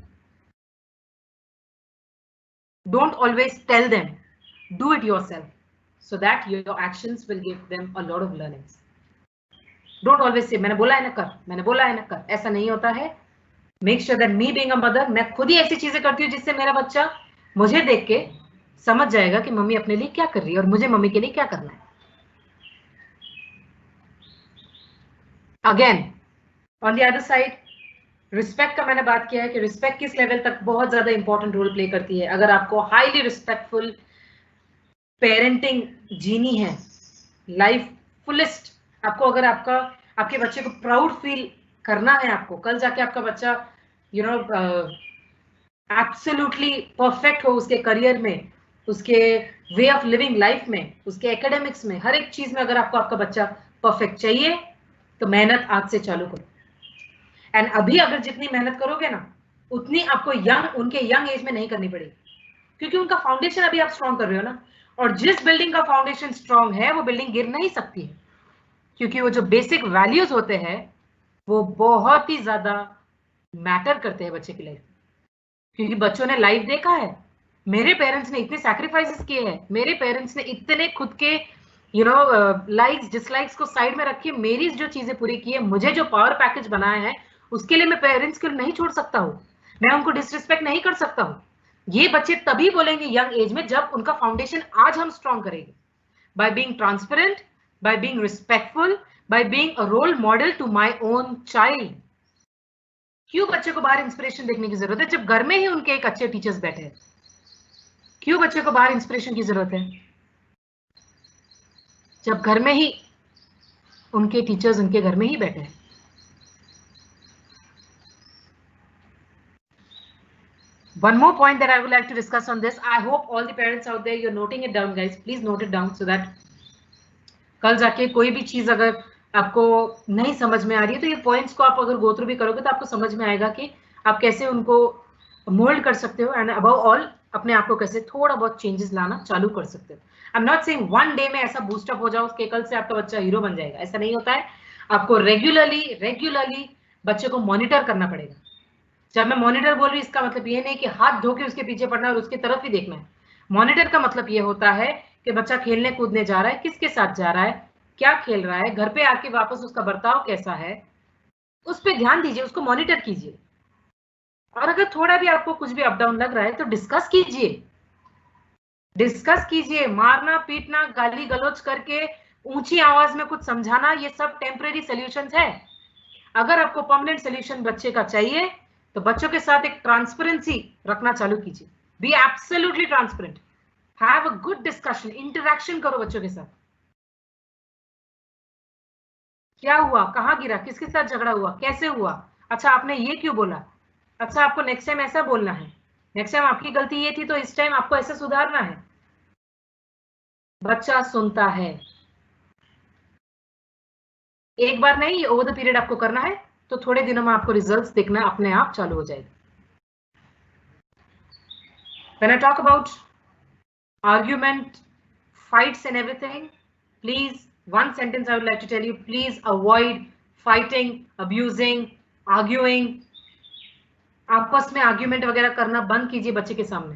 Don't always tell them, do it yourself, so that your actions will give them a lot of learnings. Don't always say मैंने बोला है ना कर, मैंने बोला है ना कर. ऐसा नहीं होता है. Make sure that me being a mother, मैं खुद ही ऐसी चीजें करती हूँ जिससे मेरा बच्चा मुझे देख के समझ जाएगा कि मम्मी अपने लिए क्या कर रही है और मुझे मम्मी के लिए क्या करना है. Again, on the other side, respect का मैंने बात किया है कि रिस्पेक्ट किस लेवल तक बहुत ज्यादा इंपॉर्टेंट रोल प्ले करती है. अगर आपको हाईली रिस्पेक्टफुल पेरेंटिंग जीनी है, लाइफ फुलेस्ट, आपको अगर आपके बच्चे को प्राउड फील करना है, आपको कल जाके आपका बच्चा एब्सोल्युटली परफेक्ट हो उसके करियर में, उसके वे ऑफ लिविंग लाइफ में, उसके एकेडमिक्स में, हर एक चीज में अगर आपको आपका बच्चा परफेक्ट चाहिए तो मेहनत आज से चालू करो. एंड अभी अगर जितनी मेहनत करोगे ना उतनी आपको उनके यंग एज में नहीं करनी पड़ेगी, क्योंकि उनका फाउंडेशन अभी आप स्ट्रॉन्ग कर रहे हो ना. और जिस बिल्डिंग का फाउंडेशन स्ट्रॉन्ग है वो बिल्डिंग गिर नहीं सकती है, क्योंकि वो जो बेसिक वैल्यूज होते हैं वो बहुत ही ज्यादा मैटर करते हैं बच्चे की लाइफ. क्योंकि बच्चों ने लाइफ देखा है, मेरे पेरेंट्स ने इतने सैक्रिफाइसेस किए हैं, मेरे पेरेंट्स ने इतने खुद के लाइक्स डिसलाइक्स को साइड में रख के मेरी जो चीजें पूरी की है, मुझे जो पावर पैकेज बनाया है उसके लिए मैं पेरेंट्स को नहीं छोड़ सकता हूँ, मैं उनको डिसरिस्पेक्ट नहीं कर सकता हूँ. ये बच्चे तभी बोलेंगे यंग एज में जब उनका फाउंडेशन आज हम स्ट्रॉन्ग करेंगे, by being transparent, by being respectful, by being a role model to my own child. क्यों बच्चे को बाहर इंस्पिरेशन देखने की जरूरत है जब घर में ही उनके एक अच्छे टीचर्स बैठे हैं? क्यों बच्चे को बाहर इंस्पिरेशन की जरूरत है जब घर में ही उनके टीचर्स उनके घर में ही बैठे हैं? One more point that I would like to discuss on this. I hope all the parents out there, you're noting it down, guys. Please note it down so that कल जाके कोई भी चीज अगर आपको नहीं समझ में आ रही है तो ये पॉइंट्स को आप अगर गो थ्रू भी करोगे तो आपको समझ में आएगा कि आप कैसे उनको मोल्ड कर सकते हो एंड अबव ऑल अपने आप को कैसे थोड़ा बहुत चेंजेस लाना चालू कर सकते हो. आई am not saying one day में ऐसा बूस्टअप हो जाओ उसके कल से आपका बच्चा हीरो बन जाएगा, ऐसा नहीं होता है. आपको रेगुलरली बच्चे को मॉनिटर करना पड़ेगा. जब मैं मॉनिटर बोल रही इसका मतलब ये नहीं कि हाथ धो के उसके पीछे पड़ना है और उसकी तरफ ही देखना है. मॉनिटर का मतलब ये होता है कि बच्चा खेलने कूदने जा रहा है, किसके साथ जा रहा है, क्या खेल रहा है, घर पे आके वापस उसका बर्ताव कैसा है, उस पर ध्यान दीजिए, उसको मॉनिटर कीजिए. और अगर थोड़ा भी आपको कुछ भी अप डाउन लग रहा है तो डिस्कस कीजिए. मारना पीटना गाली गलौज करके ऊंची आवाज में कुछ समझाना ये सब टेम्परेरी सोल्यूशंस है. अगर आपको परमानेंट सोल्यूशन बच्चे का चाहिए तो बच्चों के साथ एक ट्रांसपेरेंसी रखना चालू कीजिए. Be absolutely transparent, have a good discussion, interaction करो बच्चों के साथ. क्या हुआ, कहाँ गिरा, किसके साथ झगड़ा हुआ, कैसे हुआ, अच्छा आपने ये क्यों बोला, अच्छा आपको नेक्स्ट टाइम ऐसा बोलना है, नेक्स्ट टाइम आपकी गलती ये थी तो इस टाइम आपको ऐसा सुधारना है. बच्चा सुनता है. एक बार नहीं, ओवर द पीरियड आपको करना है तो थोड़े दिनों में आपको रिजल्ट्स देखना अपने आप चालू हो जाएगा. When I talk about argument, fights and everything, please, one sentence I would like to tell you, please avoid fighting, abusing, arguing. आपस में आर्ग्यूमेंट वगैरह करना बंद कीजिए बच्चे के सामने.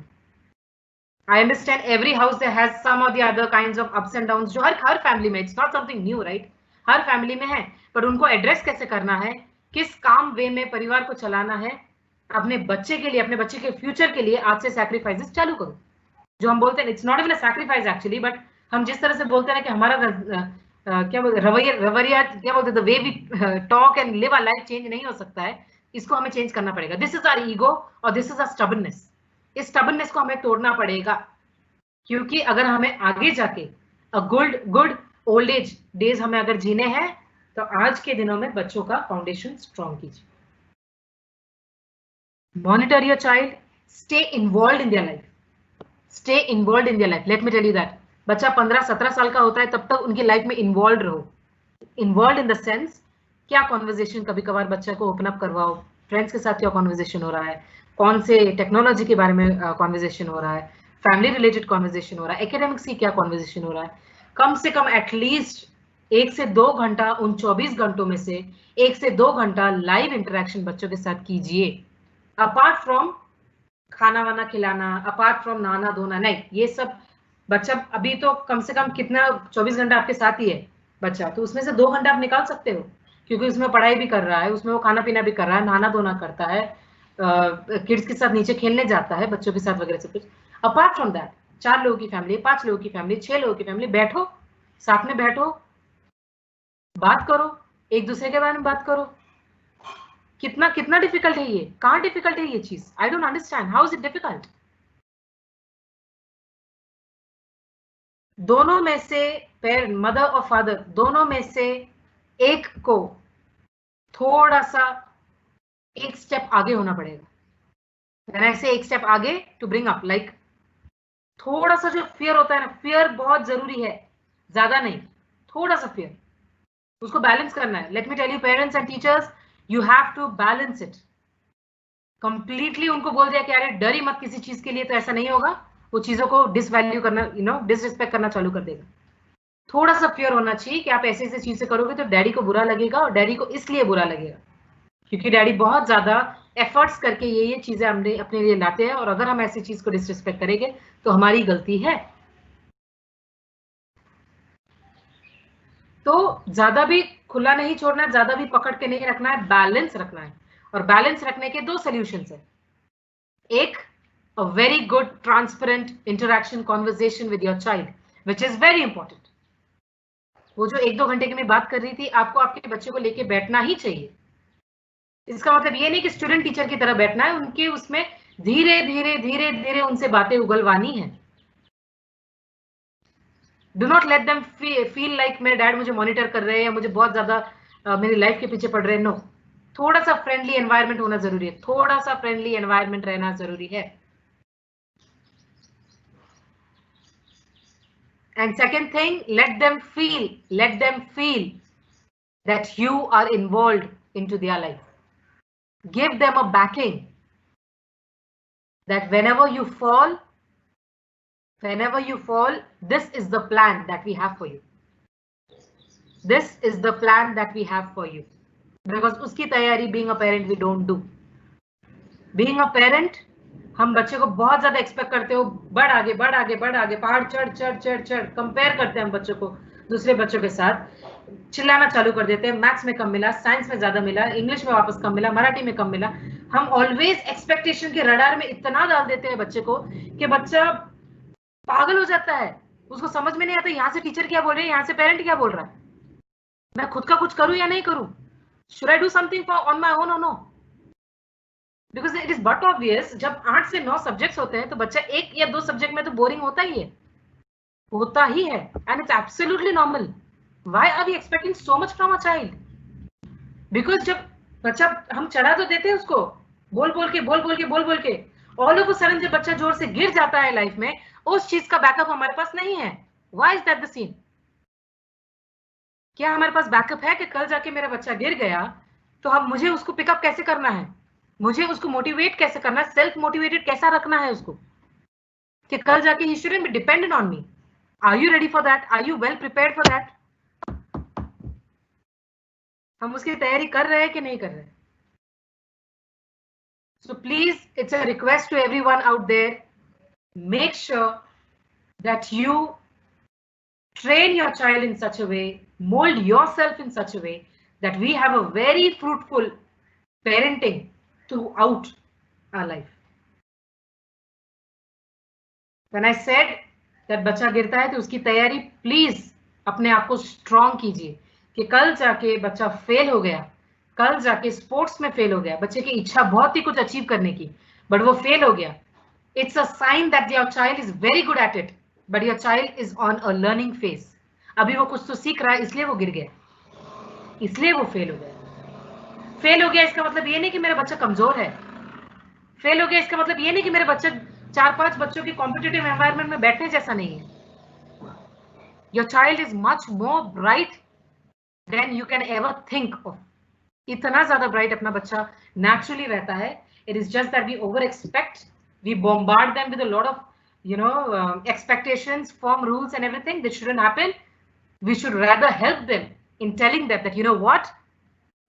I understand every house there has some or the other kinds of ups and downs जो हर फैमिली में, it's not something new, right? Her family में है, पर उनको एड्रेस कैसे करना है, किस काम वे में परिवार को चलाना है, अपने बच्चे के लिए, अपने बच्चे के फ्यूचर के लिए आज से सैक्रिफाइसेस चालू करो. जो हम बोलते हैं it's not even a sacrifice actually, but हम जिस तरह से बोलते हैं ना कि हमारा क्या बोलते रवैया क्या बोलते हैं, the way we talk and live our life change नहीं हो सकता है, इसको हमें चेंज करना पड़ेगा. दिस इज आवर ईगो और दिस इज आवर स्टबर्ननेस. इस स्टबर्ननेस को हमें तोड़ना पड़ेगा, क्योंकि अगर हमें आगे जाके गुड ओल्ड एज डेज हमें अगर जीने हैं तो आज के दिनों में बच्चों का फाउंडेशन स्ट्रॉन्ग कीजिए. Monitor your child, stay involve in their life. Stay involve in their life. Let me tell you that बच्चा 15-17 साल का होता है तब तक उनकी लाइफ में इन्वॉल्व रहो. इन्वॉल्व इन द सेंस क्या कॉन्वर्जेशन कभी कभार बच्चा को ओपन अप करवाओ, फ्रेंड्स के साथ क्या कॉन्वर्जेशन हो रहा है, कौन से टेक्नोलॉजी के बारे में कॉन्वर्जेशन हो रहा है, फैमिली रिलेटेड कॉन्वर्जेशन हो रहा है, एकेडमिक्स की क्या कॉन्वर्जेशन हो रहा है. कम से कम एटलीस्ट 1 से 2 घंटा उन 24 घंटों में से 1 से 2 घंटा लाइव इंटरेक्शन बच्चों के साथ कीजिए. अपार्ट फ्रॉम खाना वाना खिलाना, अपार्ट फ्रॉम नहाना धोना, नहीं, ये सब बच्चा अभी तो कम से कम कितना 24 घंटा आपके साथ ही है बच्चा, तो उसमें से 2 घंटा आप निकाल सकते हो, क्योंकि उसमें पढ़ाई भी कर रहा है, उसमें वो खाना पीना भी कर रहा है, नहाना धोना करता है, किड्स के साथ नीचे खेलने जाता है बच्चों के साथ वगैरह सब कुछ. अपार्ट फ्रॉम दैट 4 लोगों की फैमिली, 5 लोगों की फैमिली, 6 लोगों की फैमिली, बैठो, साथ में बैठो, बात करो, एक दूसरे के बारे में बात करो. कितना कितना डिफिकल्ट है ये, कहाँ डिफिकल्ट है ये चीज, I don't understand how is it difficult. दोनों में से पेरेंट, मदर और फादर, दोनों में से एक को थोड़ा सा एक स्टेप आगे होना पड़ेगा. When I say एक स्टेप आगे, टू ब्रिंग अप, लाइक थोड़ा सा जो फियर होता है ना, फियर बहुत जरूरी है, ज्यादा नहीं, थोड़ा सा फियर, उसको बैलेंस करना है. Let me tell you parents and teachers, you have to balance it. Completely उनको बोल दिया कि अरे डर ही मत किसी चीज के लिए, तो ऐसा नहीं होगा. वो चीजों को डिसवैल्यू करना, डिसरिस्पेक्ट करना चालू कर देगा. थोड़ा सा फियर होना चाहिए कि आप ऐसे ऐसे चीजें करोगे तो डैडी को बुरा लगेगा, और डैडी को इसलिए बुरा लगेगा क्योंकि डैडी बहुत ज्यादा एफर्ट्स करके ये चीजें हमने अपने लिए लाते हैं, और अगर हम ऐसी चीज को डिसरिस्पेक्ट करेंगे तो हमारी गलती है. तो ज्यादा भी खुला नहीं छोड़ना, ज्यादा भी पकड़ के नहीं रखना है, बैलेंस रखना है. और बैलेंस रखने के 2 सॉल्यूशंस है. एक, a very good transparent interaction conversation with your child, which is very important. वो जो 1-2 घंटे की मैं बात कर रही थी, आपको आपके बच्चे को लेके बैठना ही चाहिए. इसका मतलब ये नहीं कि स्टूडेंट टीचर की तरह बैठना है, उनके उसमें धीरे धीरे धीरे धीरे उनसे बातें उगलवानी है. Do not let them feel like मेरे डैड मुझे मॉनिटर कर रहे हैं या मुझे बहुत ज्यादा मेरी लाइफ के पीछे पड़ रहे हैं. नो, थोड़ा सा फ्रेंडली एनवायरनमेंट होना जरूरी है, थोड़ा सा फ्रेंडली एनवायरनमेंट रहना जरूरी है. And second thing, let them feel that you are involved into their life. Give them a backing that whenever you fall, this is the plan that we have for you. This is the plan that we have for you. Because uski tayari being a parent we don't do. Being a parent, हम बच्चे को बहुत ज्यादा expect करते हो, बढ़ आगे बढ़ आगे बढ़ आगे, पहाड़ चढ़ चढ़ चढ़ चढ़, कंपेयर करते हैं हम बच्चों को दूसरे बच्चों के साथ, चिल्लाना चालू कर देते हैं, मैथ्स में कम मिला, साइंस में ज्यादा मिला, इंग्लिश में वापस कम मिला, मराठी में कम मिला. हम ऑलवेज एक्सपेक्टेशन के रडार में इतना डाल देते हैं बच्चे को कि बच्चा पागल हो जाता है. उसको समझ में नहीं आता यहाँ से टीचर क्या बोल रही है, यहाँ से पेरेंट क्या बोल रहा है, मैं खुद का कुछ करूं या नहीं करूं, should I do something for on my own और no. Because it is but obvious, जब 8 से 9 सब्जेक्ट्स होते हैं तो बच्चा 1 या 2 सब्जेक्ट में तो बोरिंग होता ही है, and it's absolutely normal. Why are we expecting so much from a child? Because जब बच्चा, हम चढ़ा तो देते हैं उसको बोल बोल के, ऑल ऑफ अ सडन जब बच्चा जोर से गिर जाता है लाइफ में, उस चीज का बैकअप हमारे पास नहीं है. Why is that the scene? क्या हमारे पास बैकअप है कि कल जाके मेरा बच्चा गिर गया तो हम मुझे उसको पिकअप कैसे करना है, मुझे उसको मोटिवेट कैसे करना है, सेल्फ मोटिवेटेड कैसा रखना है उसको, कि कल जाके ही shouldn't be dependent on me. Are you ready for that? Are you well prepared for that? हम उसकी तैयारी कर रहे हैं कि नहीं कर रहे? So please, it's a request to everyone out there, make sure that you train your child in such a way, mold yourself in such a way that we have a very fruitful parenting throughout our life. When I said that बच्चा गिरता है तो उसकी तैयारी please अपने आप को strong कीजिए कि कल जाके बच्चा फेल हो गया, कल जाके स्पोर्ट्स में फेल हो गया, बच्चे की इच्छा बहुत ही कुछ अचीव करने की, बट वो फेल हो गया, it's a sign that your child is very good at it, but your child is on a learning phase. अभी वो कुछ तो सीख रहा है, इसलिए वो गिर गया. इसलिए वो फेल हो गया। फेल हो गया इसका मतलब ये नहीं कि मेरा बच्चा कमजोर है। फेल हो गया इसका मतलब ये नहीं कि मेरे बच्चे 4-5 बच्चों की कॉम्पिटिटिव एनवायरनमेंट में बैठने जैसा नहीं है। Your child is much more bright than you can ever think of. इतना ज्यादा ब्राइट अपना बच्चा नेचुरली रहता है। It is just that we over expect, we bombard them with a lot of expectations, firm rules and everything that shouldn't happen. We should rather help them in telling them that you know what,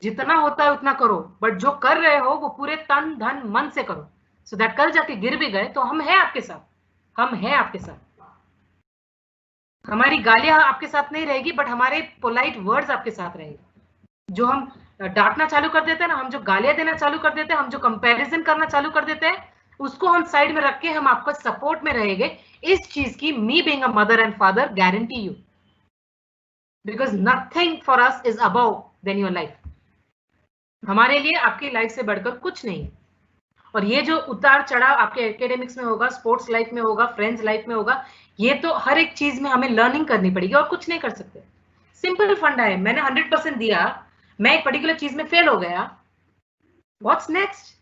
जितना होता है उतना करो, but जो कर रहे हो वो पूरे तन धन मन से करो, सो दैट कल जाके गिर भी गए तो हम हैं आपके साथ, हम हैं आपके साथ। हमारी गालियां आपके साथ नहीं रहेगी, बट हमारे पोलाइट वर्ड्स आपके साथ रहेंगे। जो हम डांटना चालू कर देते हैं ना, हम जो गालियां देना चालू कर देते हैं, हम जो कंपैरिजन करना चालू कर देते हैं, उसको हम साइड में रख के हम आपको सपोर्ट में रहेंगे इस चीज की। Me being a mother and father guarantee you, because nothing for us is above than your life. हमारे लिए आपकी लाइफ से बढ़कर कुछ नहीं है। और ये जो उतार चढ़ाव आपके एकेडमिक्स में होगा, स्पोर्ट्स लाइफ में होगा, फ्रेंड्स लाइफ में होगा, ये तो हर एक चीज में हमें लर्निंग करनी पड़ेगी और कुछ नहीं कर सकते। सिंपल फंडा है, मैंने 100% दिया, मैं एक पर्टिकुलर चीज में फेल हो गया, व्हाट्स नेक्स्ट?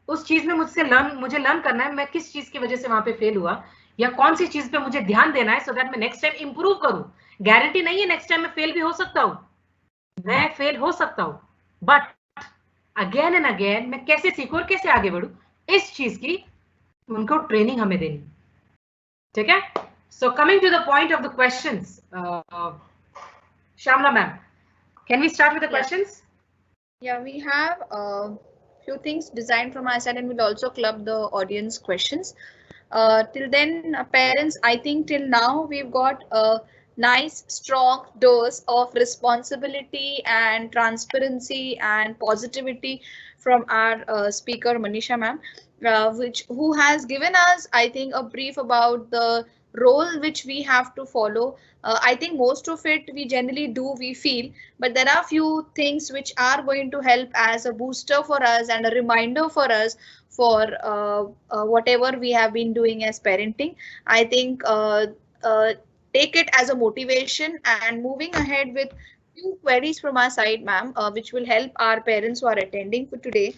उस चीज में मुझे लर्न करना है, मैं किस चीज की वजह से वहां पे फेल हुआ, या कौन सी चीज पे मुझे ध्यान देना है, सो दैट मैं नेक्स्ट टाइम इंप्रूव करूं। गारंटी नहीं है नेक्स्ट टाइम मैं फेल भी हो सकता हूं, मैं फेल हो सकता हूं, बट अगेन एंड अगेन मैं कैसे सीखूं और कैसे आगे बढ़ूं, इस चीज की उनको ट्रेनिंग हमें देनी। ठीक है? So coming to the point of the questions, Shamla ma'am, can we start with the questions? Yeah, we have few things designed from our side, and we'll also club the audience questions. Till then, parents, I think till now we've got a nice strong dose of responsibility and transparency and positivity from our speaker Manisha ma'am, who has given us, I think, a brief about the role which we have to follow. I think most of it we generally do, we feel, but there are few things which are going to help as a booster for us and a reminder for us for whatever we have been doing as parenting. I think take it as a motivation and moving ahead with few queries from our side, ma'am, which will help our parents who are attending for today.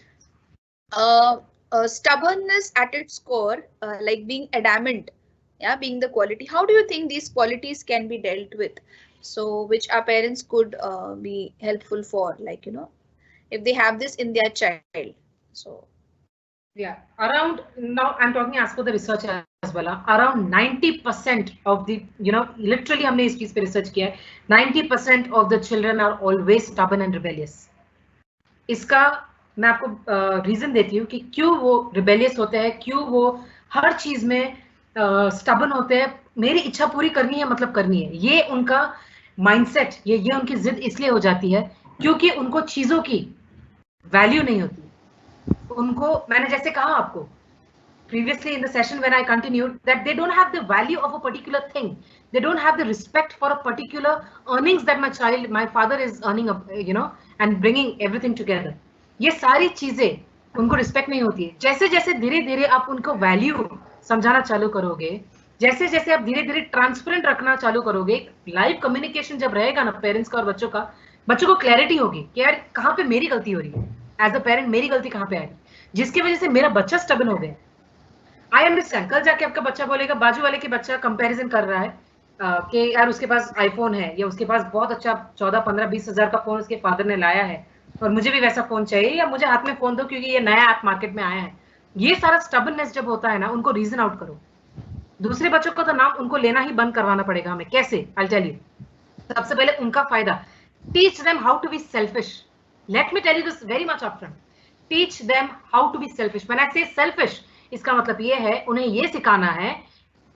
Stubbornness at its core, like being adamant, yeah, being the quality. How do you think these qualities can be dealt with? So which our parents could be helpful for, like, you know, if they have this in their child. So yeah, around, now I'm talking as per the research as well, around 90% of the, you know, literally हमने इस चीज पे research किया है, 90% of the children are always stubborn and rebellious. इसका मैं आपको reason देती हूँ कि क्यों वो रिबेलियस होते हैं, क्यों वो हर चीज में स्टबर्न होते हैं। मेरी इच्छा पूरी करनी है मतलब करनी है, ये उनका माइंडसेट, ये उनकी जिद इसलिए हो जाती है क्योंकि उनको चीजों की वैल्यू नहीं होती। उनको, मैंने जैसे कहा आपको previously in the session when I continued, that they don't have the value of a particular thing, they don't have the respect for a particular earnings that my father is earning, you know, and bringing everything together. ये सारी चीजें उनको respect नहीं होती है। जैसे जैसे धीरे धीरे आप उनको वैल्यू समझाना चालू करोगे, जैसे जैसे आप धीरे धीरे ट्रांसपेरेंट रखना चालू करोगे, लाइव कम्युनिकेशन जब रहेगा ना पेरेंट्स का और बच्चों का, बच्चों को क्लैरिटी होगी कि यार कहाँ पे मेरी गलती हो रही है, एज अ पेरेंट मेरी गलती कहाँ पे आएगी जिसकी वजह से मेरा बच्चा स्टबर्न हो गया। आई अंडरस्टैंड, कल जाके आपका बच्चा बोलेगा, बाजू वाले के बच्चा कंपैरिजन कर रहा है कि यार उसके पास आईफोन है, या उसके पास बहुत अच्छा 14, 15, 20 हजार का फोन उसके फादर ने लाया है और मुझे भी वैसा फोन चाहिए, या मुझे हाथ में फोन दो क्योंकि ये नया ऐप मार्केट में आया है। ये सारा स्टबर्ननेस जब होता है ना, उनको रीजन आउट करो। दूसरे बच्चों का तो नाम उनको लेना ही बंद करवाना पड़ेगा हमें। कैसे? I tell you. सबसे पहले उनका फायदा, teach them how to be selfish. Let me tell you this very much upfront, teach them how to be selfish. When I say selfish, इसका मतलब ये है उन्हें ये सिखाना है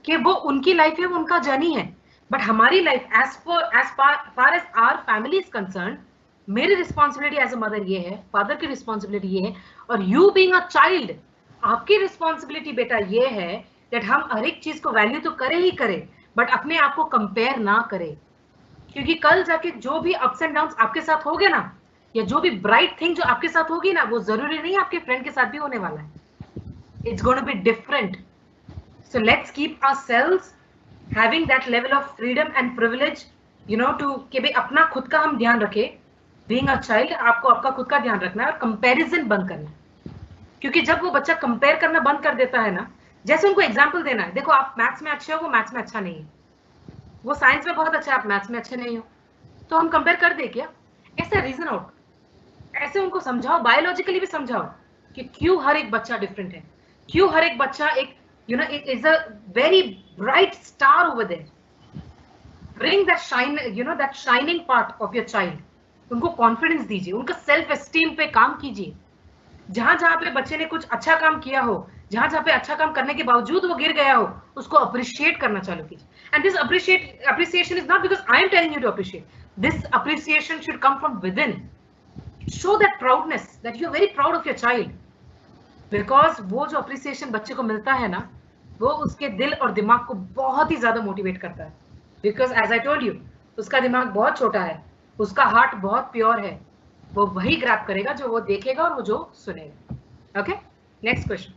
कि वो उनकी लाइफ है, वो उनका जर्नी है, बट हमारी life as far as our family is concern, मेरी रिस्पॉन्सिबिलिटी एज अ मदर ये है, फादर की रिस्पॉन्सिबिलिटी ये है, और यू बीइंग अ चाइल्ड, आपकी रिस्पॉन्सिबिलिटी बेटा ये है दैट हम हर एक चीज को वैल्यू तो करें ही करें, बट अपने आप को कंपेयर ना करें। क्योंकि कल जाके जो भी अप्स एंड डाउन्स आपके साथ हो गए ना, या जो भी ब्राइट थिंग जो आपके साथ होगी ना, वो जरूरी नहीं आपके फ्रेंड के साथ भी होने वाला है। It's going to be different. So let's keep ourselves having that level of freedom and privilege, you know, to कि भाई अपना खुद का हम ध्यान रखें, बीइंग अ चाइल्ड आपको आपका खुद का ध्यान रखना है और कंपैरिजन बंद करना है, क्योंकि जब वो बच्चा कंपेयर करना बंद कर देता है ना, जैसे उनको एग्जाम्पल देना है, देखो आप मैथ्स में अच्छे हो, वो मैथ्स में अच्छा नहीं है, वो साइंस में बहुत अच्छा है, आप मैथ्स में अच्छे नहीं हो, तो हम कंपेयर कर दे क्या? ऐसे रीजन आउट, ऐसे उनको समझाओ, बायोलॉजिकली भी समझाओ कि क्यों हर एक बच्चा डिफरेंट है, क्यों हर एक बच्चा एक it is a very bright star over there. Bring that shine, that shining part of your child. उनको कॉन्फिडेंस दीजिए, उनका सेल्फ एस्टीम पे काम कीजिए। जहां जहां पे बच्चे ने कुछ अच्छा काम किया हो, जहां जहां पे अच्छा काम करने के बावजूद वो गिर गया हो, उसको अप्रिशिएट करना चालू कीजिए। And this appreciation is not because I am telling you to appreciate. This appreciation should come from within. Show that proudness, that you are very proud of your child. Because वो जो appreciation बच्चे को मिलता है ना, वो उसके दिल और दिमाग को बहुत ही ज्यादा मोटिवेट करता है। Because as I told you, उसका दिमाग बहुत छोटा है, उसका हार्ट बहुत प्योर है, वो वही ग्रैब करेगा जो वो देखेगा और वो जो सुनेगा। Okay, next question.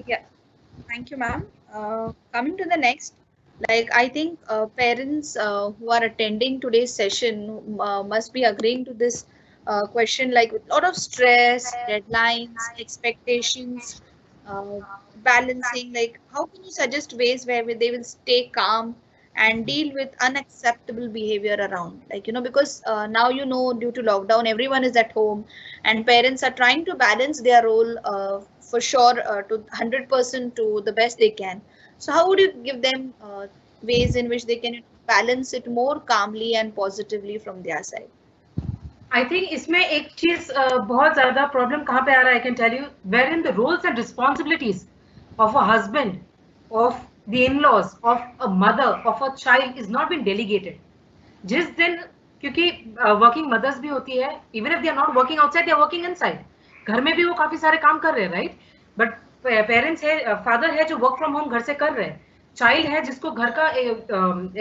Yeah, thank you, ma'am. Coming to the next, like I think parents who are attending today's session must be agreeing to this question, like with a lot of stress, deadlines, expectations, uh, balancing. Like, how can you suggest ways where they will stay calm and deal with unacceptable behavior around? Like, because now due to lockdown, everyone is at home, and parents are trying to balance their role for sure to 100% to the best they can. So how would you give them ways in which they can balance it more calmly and positively from their side? I think इसमें एक चीज बहुत ज्यादा problem कहाँ पे आ रहा है, I can tell you, wherein the roles and responsibilities of a husband, of the in-laws, of a mother, of a child is not been delegated. जिस दिन, क्योंकि वर्किंग मदर्स भी होती है, even if they are not working outside, they are working inside, घर में भी वो काफी सारे काम कर रहे हैं, राइट? बट पेरेंट्स है, फादर है जो वर्क फ्रॉम होम घर से कर रहे हैं, चाइल्ड है जिसको घर का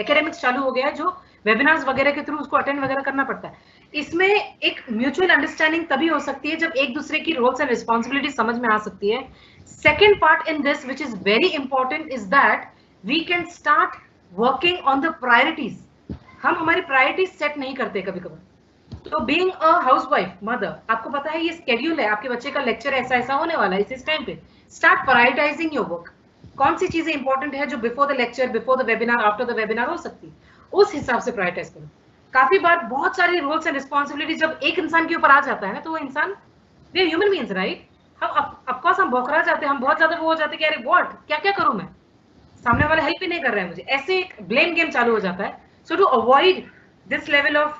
एकेडमिक्स चालू हो गया है, जो वेबिनार्स वगैरह के थ्रू उसको अटेंड वगैरह करना पड़ता है। इसमें एक म्यूचुअल अंडरस्टैंडिंग तभी हो सकती है जब एक दूसरे की रोल्स एंड रिस्पॉन्सिबिलिटी समझ में आ सकती है। Second part in this which is very important is that we can start working on the priorities. हम हमारी प्रायोरिटीज सेट नहीं करते कभी कभी। तो बीइंग अ हाउसवाइफ, मदर, आपको पता है ये स्केड्यूल है, आपके बच्चे का लेक्चर ऐसा ऐसा होने वाला है इस टाइम पे, स्टार्ट प्रायोरिटाइजिंग योर वर्क। कौन सी चीजें इंपॉर्टेंट है जो before the lecture, before the webinar, after the webinar हो सकती है, उस हिसाब से प्रायोरिटाइज करो। काफी बार बहुत सारी रोल्स एंड रिस्पॉन्सिबिलिटी जब एक इंसान के ऊपर आ जाता है ना, तो वो इंसान, we are human beings, right? हम ऑफकोर्स हम बौखला जाते हैं, हम बहुत ज्यादा वो हो जाते हैं कि अरे व्हाट, क्या क्या करूं मैं, सामने वाला हेल्प ही नहीं कर रहा है मुझे, ऐसे एक ब्लेम गेम चालू हो जाता है। So to avoid this level of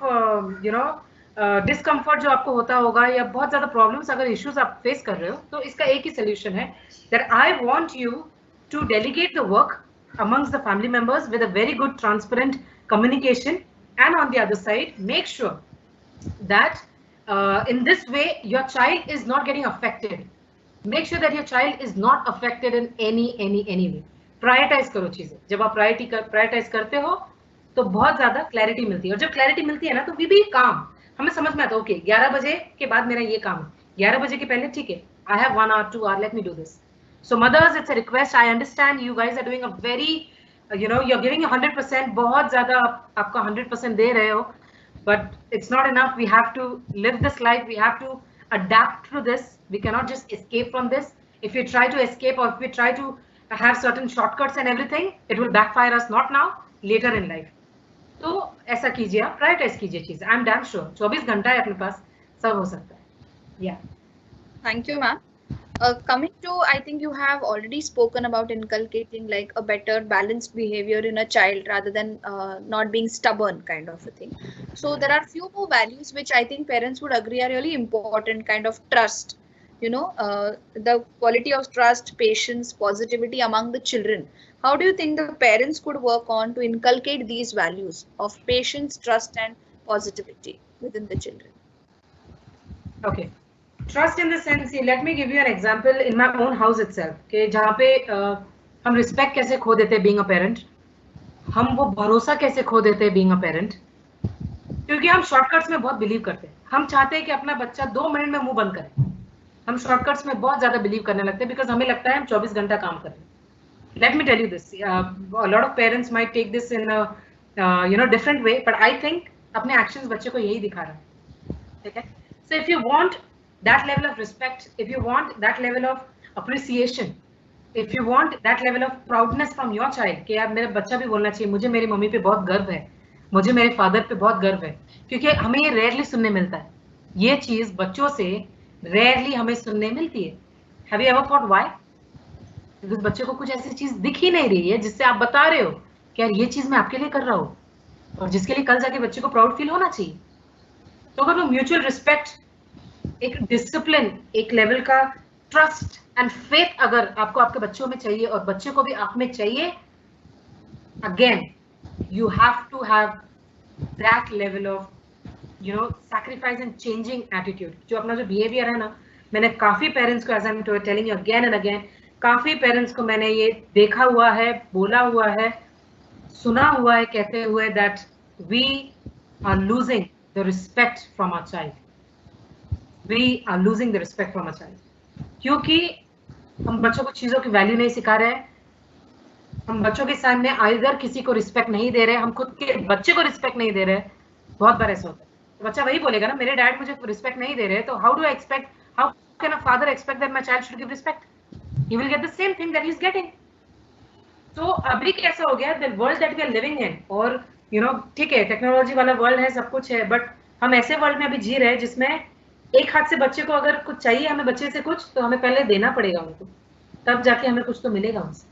discomfort जो आपको होता होगा, या बहुत ज्यादा प्रॉब्लम्स अगर इश्यूज आप फेस कर रहे हो, तो इसका एक ही सोल्यूशन है, that I want you to delegate the work amongst the family members with a very good transparent communication, and on the other side make sure that in this way your child is not getting affected. Make sure that your child is not affected in any way. Prioritise करो चीजें। जब आप prioritise करते हो तो बहुत ज्यादा clarity मिलती है, और जब क्लैरिटी मिलती है ना, तो वी बी काम, हमें समझ में आता है ओके 11 बजे के बाद मेरा ये काम है, 11 बजे के पहले ठीक है, I have 1 hour 2 hour, let me do this. So mothers, it's a request. I understand you guys are doing a very, you're giving 100%, बहुत ज़्यादा आपका 100% दे रहे हो, but it's not enough. We have to live this life. We have to adapt to this. We cannot just escape from this. If we try to escape, or if we try to have certain shortcuts and everything, it will backfire us, not now, later in life. तो ऐसा कीजिए, आप prioritise कीजिए चीज़। I am damn sure 24 घंटा है अपने पास, सब हो सकता है। Yeah. Thank you, ma'am. Coming to, I think you have already spoken about inculcating like a better balanced behavior in a child rather than not being stubborn kind of a thing. So there are few more values which I think parents would agree are really important, kind of trust, the quality of trust, patience, positivity among the children. How do you think the parents could work on to inculcate these values of patience, trust and positivity within the children? Okay. Trust in the sense, let me give you an example in my own house itself, कि जहाँ पे हम respect कैसे खो देते हैं being a parent, हम वो भरोसा कैसे खो देते हैं being a parent, क्योंकि हम शॉर्टकट्स में बहुत बिलीव करते हैं। हम चाहते हैं कि अपना बच्चा 2 मिनट में मुंह बंद करे, हम शॉर्टकट्स में बहुत ज्यादा बिलीव करने लगते हैं, बिकॉज हमें लगता है हम 24 घंटा काम कर रहे हैं। Let me tell you this, a lot of parents might take this in a different way, but I think अपने एक्शंस बच्चे को यही दिखा रहा है। ठीक है? So if you want that level of respect, if you want that level of appreciation, if you want that level of proudness from your child कि यार मेरा बच्चा भी बोलना चाहिए मुझे मेरी मम्मी पे बहुत गर्व है, मुझे मेरे फादर पे बहुत गर्व है, क्योंकि हमें ये रेयरली सुनने मिलता है, ये चीज बच्चों से रेयरली हमें सुनने मिलती है. Have you ever thought why? क्योंकि बच्चे को कुछ ऐसी चीज दिख ही नहीं रही है जिससे आप बता रहे हो कि यार ये चीज मैं आपके लिए कर रहा हूँ और जिसके लिए कल जाके बच्चे को प्राउड फील होना चाहिए. तो अगर वो म्यूचुअल रिस्पेक्ट, एक डिसिप्लिन, एक लेवल का ट्रस्ट एंड फेथ अगर आपको आपके बच्चों में चाहिए और बच्चे को भी आप में चाहिए, again you have to have that level of sacrifice and changing attitude. जो अपना जो बिहेवियर है ना, मैंने काफी पेरेंट्स को, as I am telling you again and again, काफी पेरेंट्स को मैंने ये देखा हुआ है, बोला हुआ है, सुना हुआ है कहते हुए that we are losing the respect from our child. We are losing the respect from our child. क्योंकि हम बच्चों को चीजों की वैल्यू नहीं सिखा रहे, हम बच्चों के सामने आइदर किसी को रिस्पेक्ट नहीं दे रहे, हम खुद के बच्चे को रिस्पेक्ट नहीं दे रहे. बहुत बार ऐसा होता है, तो बच्चा वही बोलेगा ना, मेरे डैड मुझे रिस्पेक्ट नहीं दे रहे, तो how do I expect, how can a father expect that my child should give respect? He will get the same thing that he is getting. तो अभी कैसा हो गया, the world that we are living in, और ठीक है technology वाला world है, सब कुछ है, बट हम ऐसे वर्ल्ड में अभी जी रहे हैं जिसमें एक हाथ से बच्चे को अगर कुछ चाहिए हमें बच्चे से कुछ, तो हमें पहले देना पड़ेगा उनको, तब जाके हमें कुछ तो मिलेगा उनसे.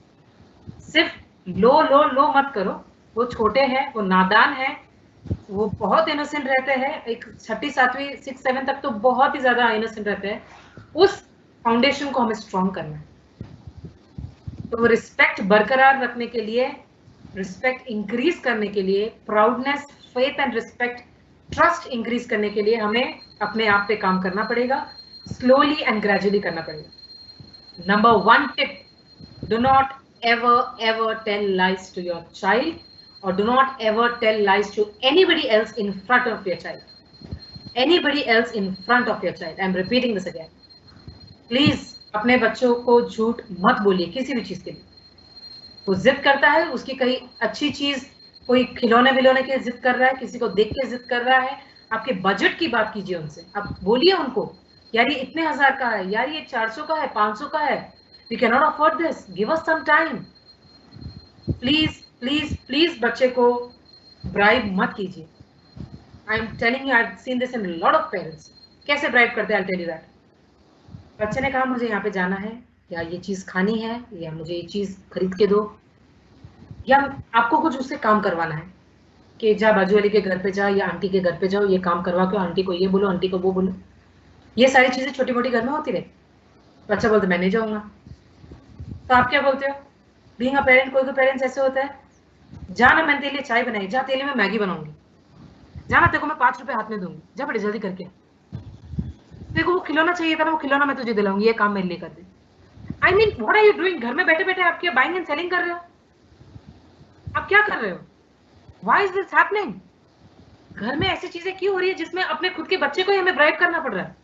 सिर्फ लो लो लो मत करो. वो छोटे हैं, वो नादान है, वो बहुत इनोसेंट रहते हैं, एक 6ठी 7वीं 6 7 तक तो बहुत ही ज्यादा इनोसेंट रहते हैं. उस फाउंडेशन को हमें स्ट्रॉन्ग करना है. तो रिस्पेक्ट बरकरार रखने के लिए, रिस्पेक्ट इंक्रीज करने के लिए, proudness, faith and respect, trust increase करने के लिए हमें अपने आप पे काम करना पड़ेगा, स्लोली एंड ग्रेजुअली करना पड़ेगा. Number 1 tip, do not ever ever tell lies to your child, or do not ever tell lies to anybody else in front of your child. Anybody else in front of your child. I'm repeating this again. Please अपने बच्चों को झूठ मत बोलिए किसी भी चीज के लिए. वो जिद करता है, उसकी कहीं अच्छी चीज, कोई खिलौने विलौने की जिद कर रहा है, किसी को देख के जिद कर रहा है, आपके बजट की बात कीजिए उनसे. आप बोलिए उनको, यार ये इतने हजार का है, यार ये 400 का है, 500 का है, we cannot afford this, give us some time. Please please please बच्चे को ब्राइब मत कीजिए. आई am telling you, I have seen this in lot of parents. कैसे ब्राइब करते हैं, आई टेल यू दैट. बच्चे ने कहा मुझे यहाँ पे जाना है, या ये चीज खानी है, या मुझे ये चीज खरीद के दो, या आपको कुछ उससे काम करवाना है कि जा बाजू वाली के घर पे जाओ या आंटी के घर पे जाओ, ये काम करवा के आंटी को ये बोलो, आंटी को वो बोलो. ये सारी चीजें छोटी मोटी घर में होती रहे. बच्चा बोलते मैं नहीं जाऊंगा. तो आप क्या बोलते हो? बीइंग अ पेरेंट, कोई पेरेंट्स ऐसे होता है, जाना मैंने तेरे लिए चाय बनाई, जा तेरे लिए मैं मैगी बनाऊंगी, जाना तेरे को मैं 5 रुपए हाथ में दूंगी, जा बड़े जल्दी करके, तेरे को वो खिलौना चाहिए था ना, वो खिलौना मैं तुझे दिलाऊंगी, ये काम मेरे लिए कर दे. I mean what are you doing? घर में बैठे बैठे आप क्या बाइंग एंड सेलिंग कर रहे हो? आप क्या कर रहे हो? Why is this happening? घर में ऐसी चीजें क्यों हो रही है जिसमें अपने खुद के बच्चे को ही हमें ब्राइब करना पड़ रहा है?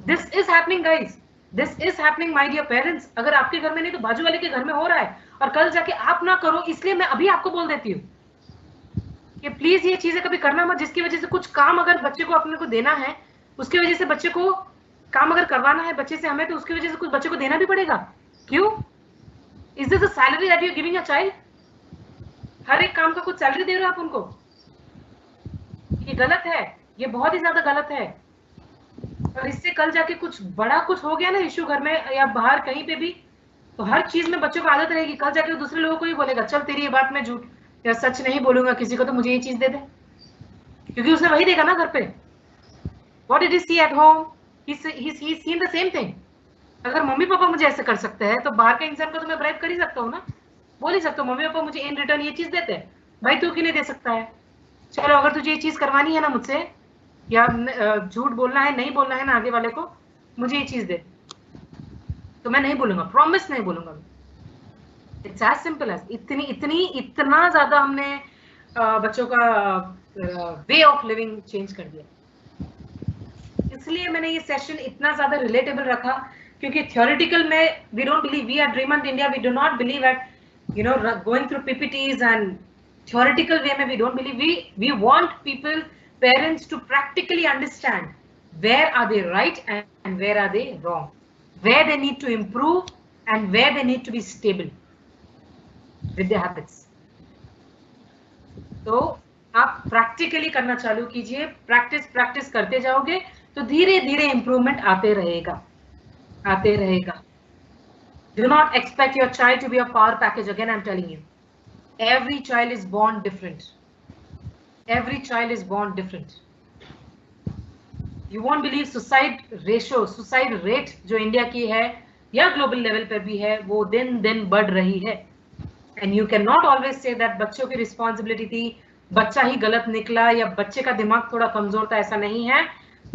This is happening guys, this is happening my dear parents. अगर आपके घर में नहीं तो बाजू वाले के घर में हो रहा है, और कल जाके आप ना करो, इसलिए मैं अभी आपको बोल देती हूँ कि प्लीज ये चीजें कभी करना मत, जिसकी वजह से कुछ काम अगर बच्चे को अपने को देना है, उसकी वजह से बच्चे को काम अगर करवाना है बच्चे से हमें, तो उसकी वजह से कुछ बच्चे को देना भी पड़ेगा. क्यों? Is this a salary that you are giving a child? हर एक काम का कुछ सैलरी दे रहे हो आप उनको? ये गलत है, ये बहुत ही ज्यादा गलत है. और इससे कल जाके कुछ बड़ा कुछ हो गया ना इश्यू घर में या बाहर कहीं पे भी, तो हर चीज में बच्चों को आदत रहेगी, कल जाके दूसरे लोगों को ही बोलेगा, चल तेरी ये बात मैं झूठ या सच नहीं बोलूंगा किसी को, तो मुझे ये चीज दे दे, क्योंकि उसने वही देखा ना घर पे. What did he see at home? He seen the same thing. अगर मम्मी पापा मुझे ऐसे कर सकते हैं, तो बाहर के इंसान को तो मैं ब्राइब कर ही सकता हूँ ना, बोल ही सकता हूँ मम्मी पापा मुझे इन रिटर्न ये चीज देते हैं, भाई तू क्यों नहीं दे सकता है? चलो अगर तुझे ये चीज करवानी है ना मुझसे, या झूठ बोलना है, नहीं बोलना है ना आगे वाले को, मुझे ये चीज दे, तो मैं नहीं बोलूंगा, प्रॉमिस नहीं बोलूंगा. It's as simple as. इतना ज्यादा हमने बच्चों का वे ऑफ लिविंग चेंज कर दिया. इसलिए मैंने ये सेशन इतना ज्यादा रिलेटेबल रखा, क्योंकि थियोरेटिकल में we don't believe, we are dreamer India, we do not believe at going through PPTs and theoretical way में we don't believe. We want people parents to practically understand where are they right and where are they wrong, where they need to improve and where they need to be stable with their habits. तो आप practically करना चालू कीजिए, practice करते जाओगे तो धीरे धीरे इंप्रूवमेंट आते रहेगा. Do not expect your child to be a power package. Again, I'm telling you, every child is born different. Every child is born different. You won't believe suicide rate जो India की है या global level पर भी है, वो दिन दिन बढ़ रही है. And you cannot always say that बच्चों की रिस्पॉन्सिबिलिटी थी, बच्चा ही गलत निकला या बच्चे का दिमाग थोड़ा कमजोर था. ऐसा नहीं है.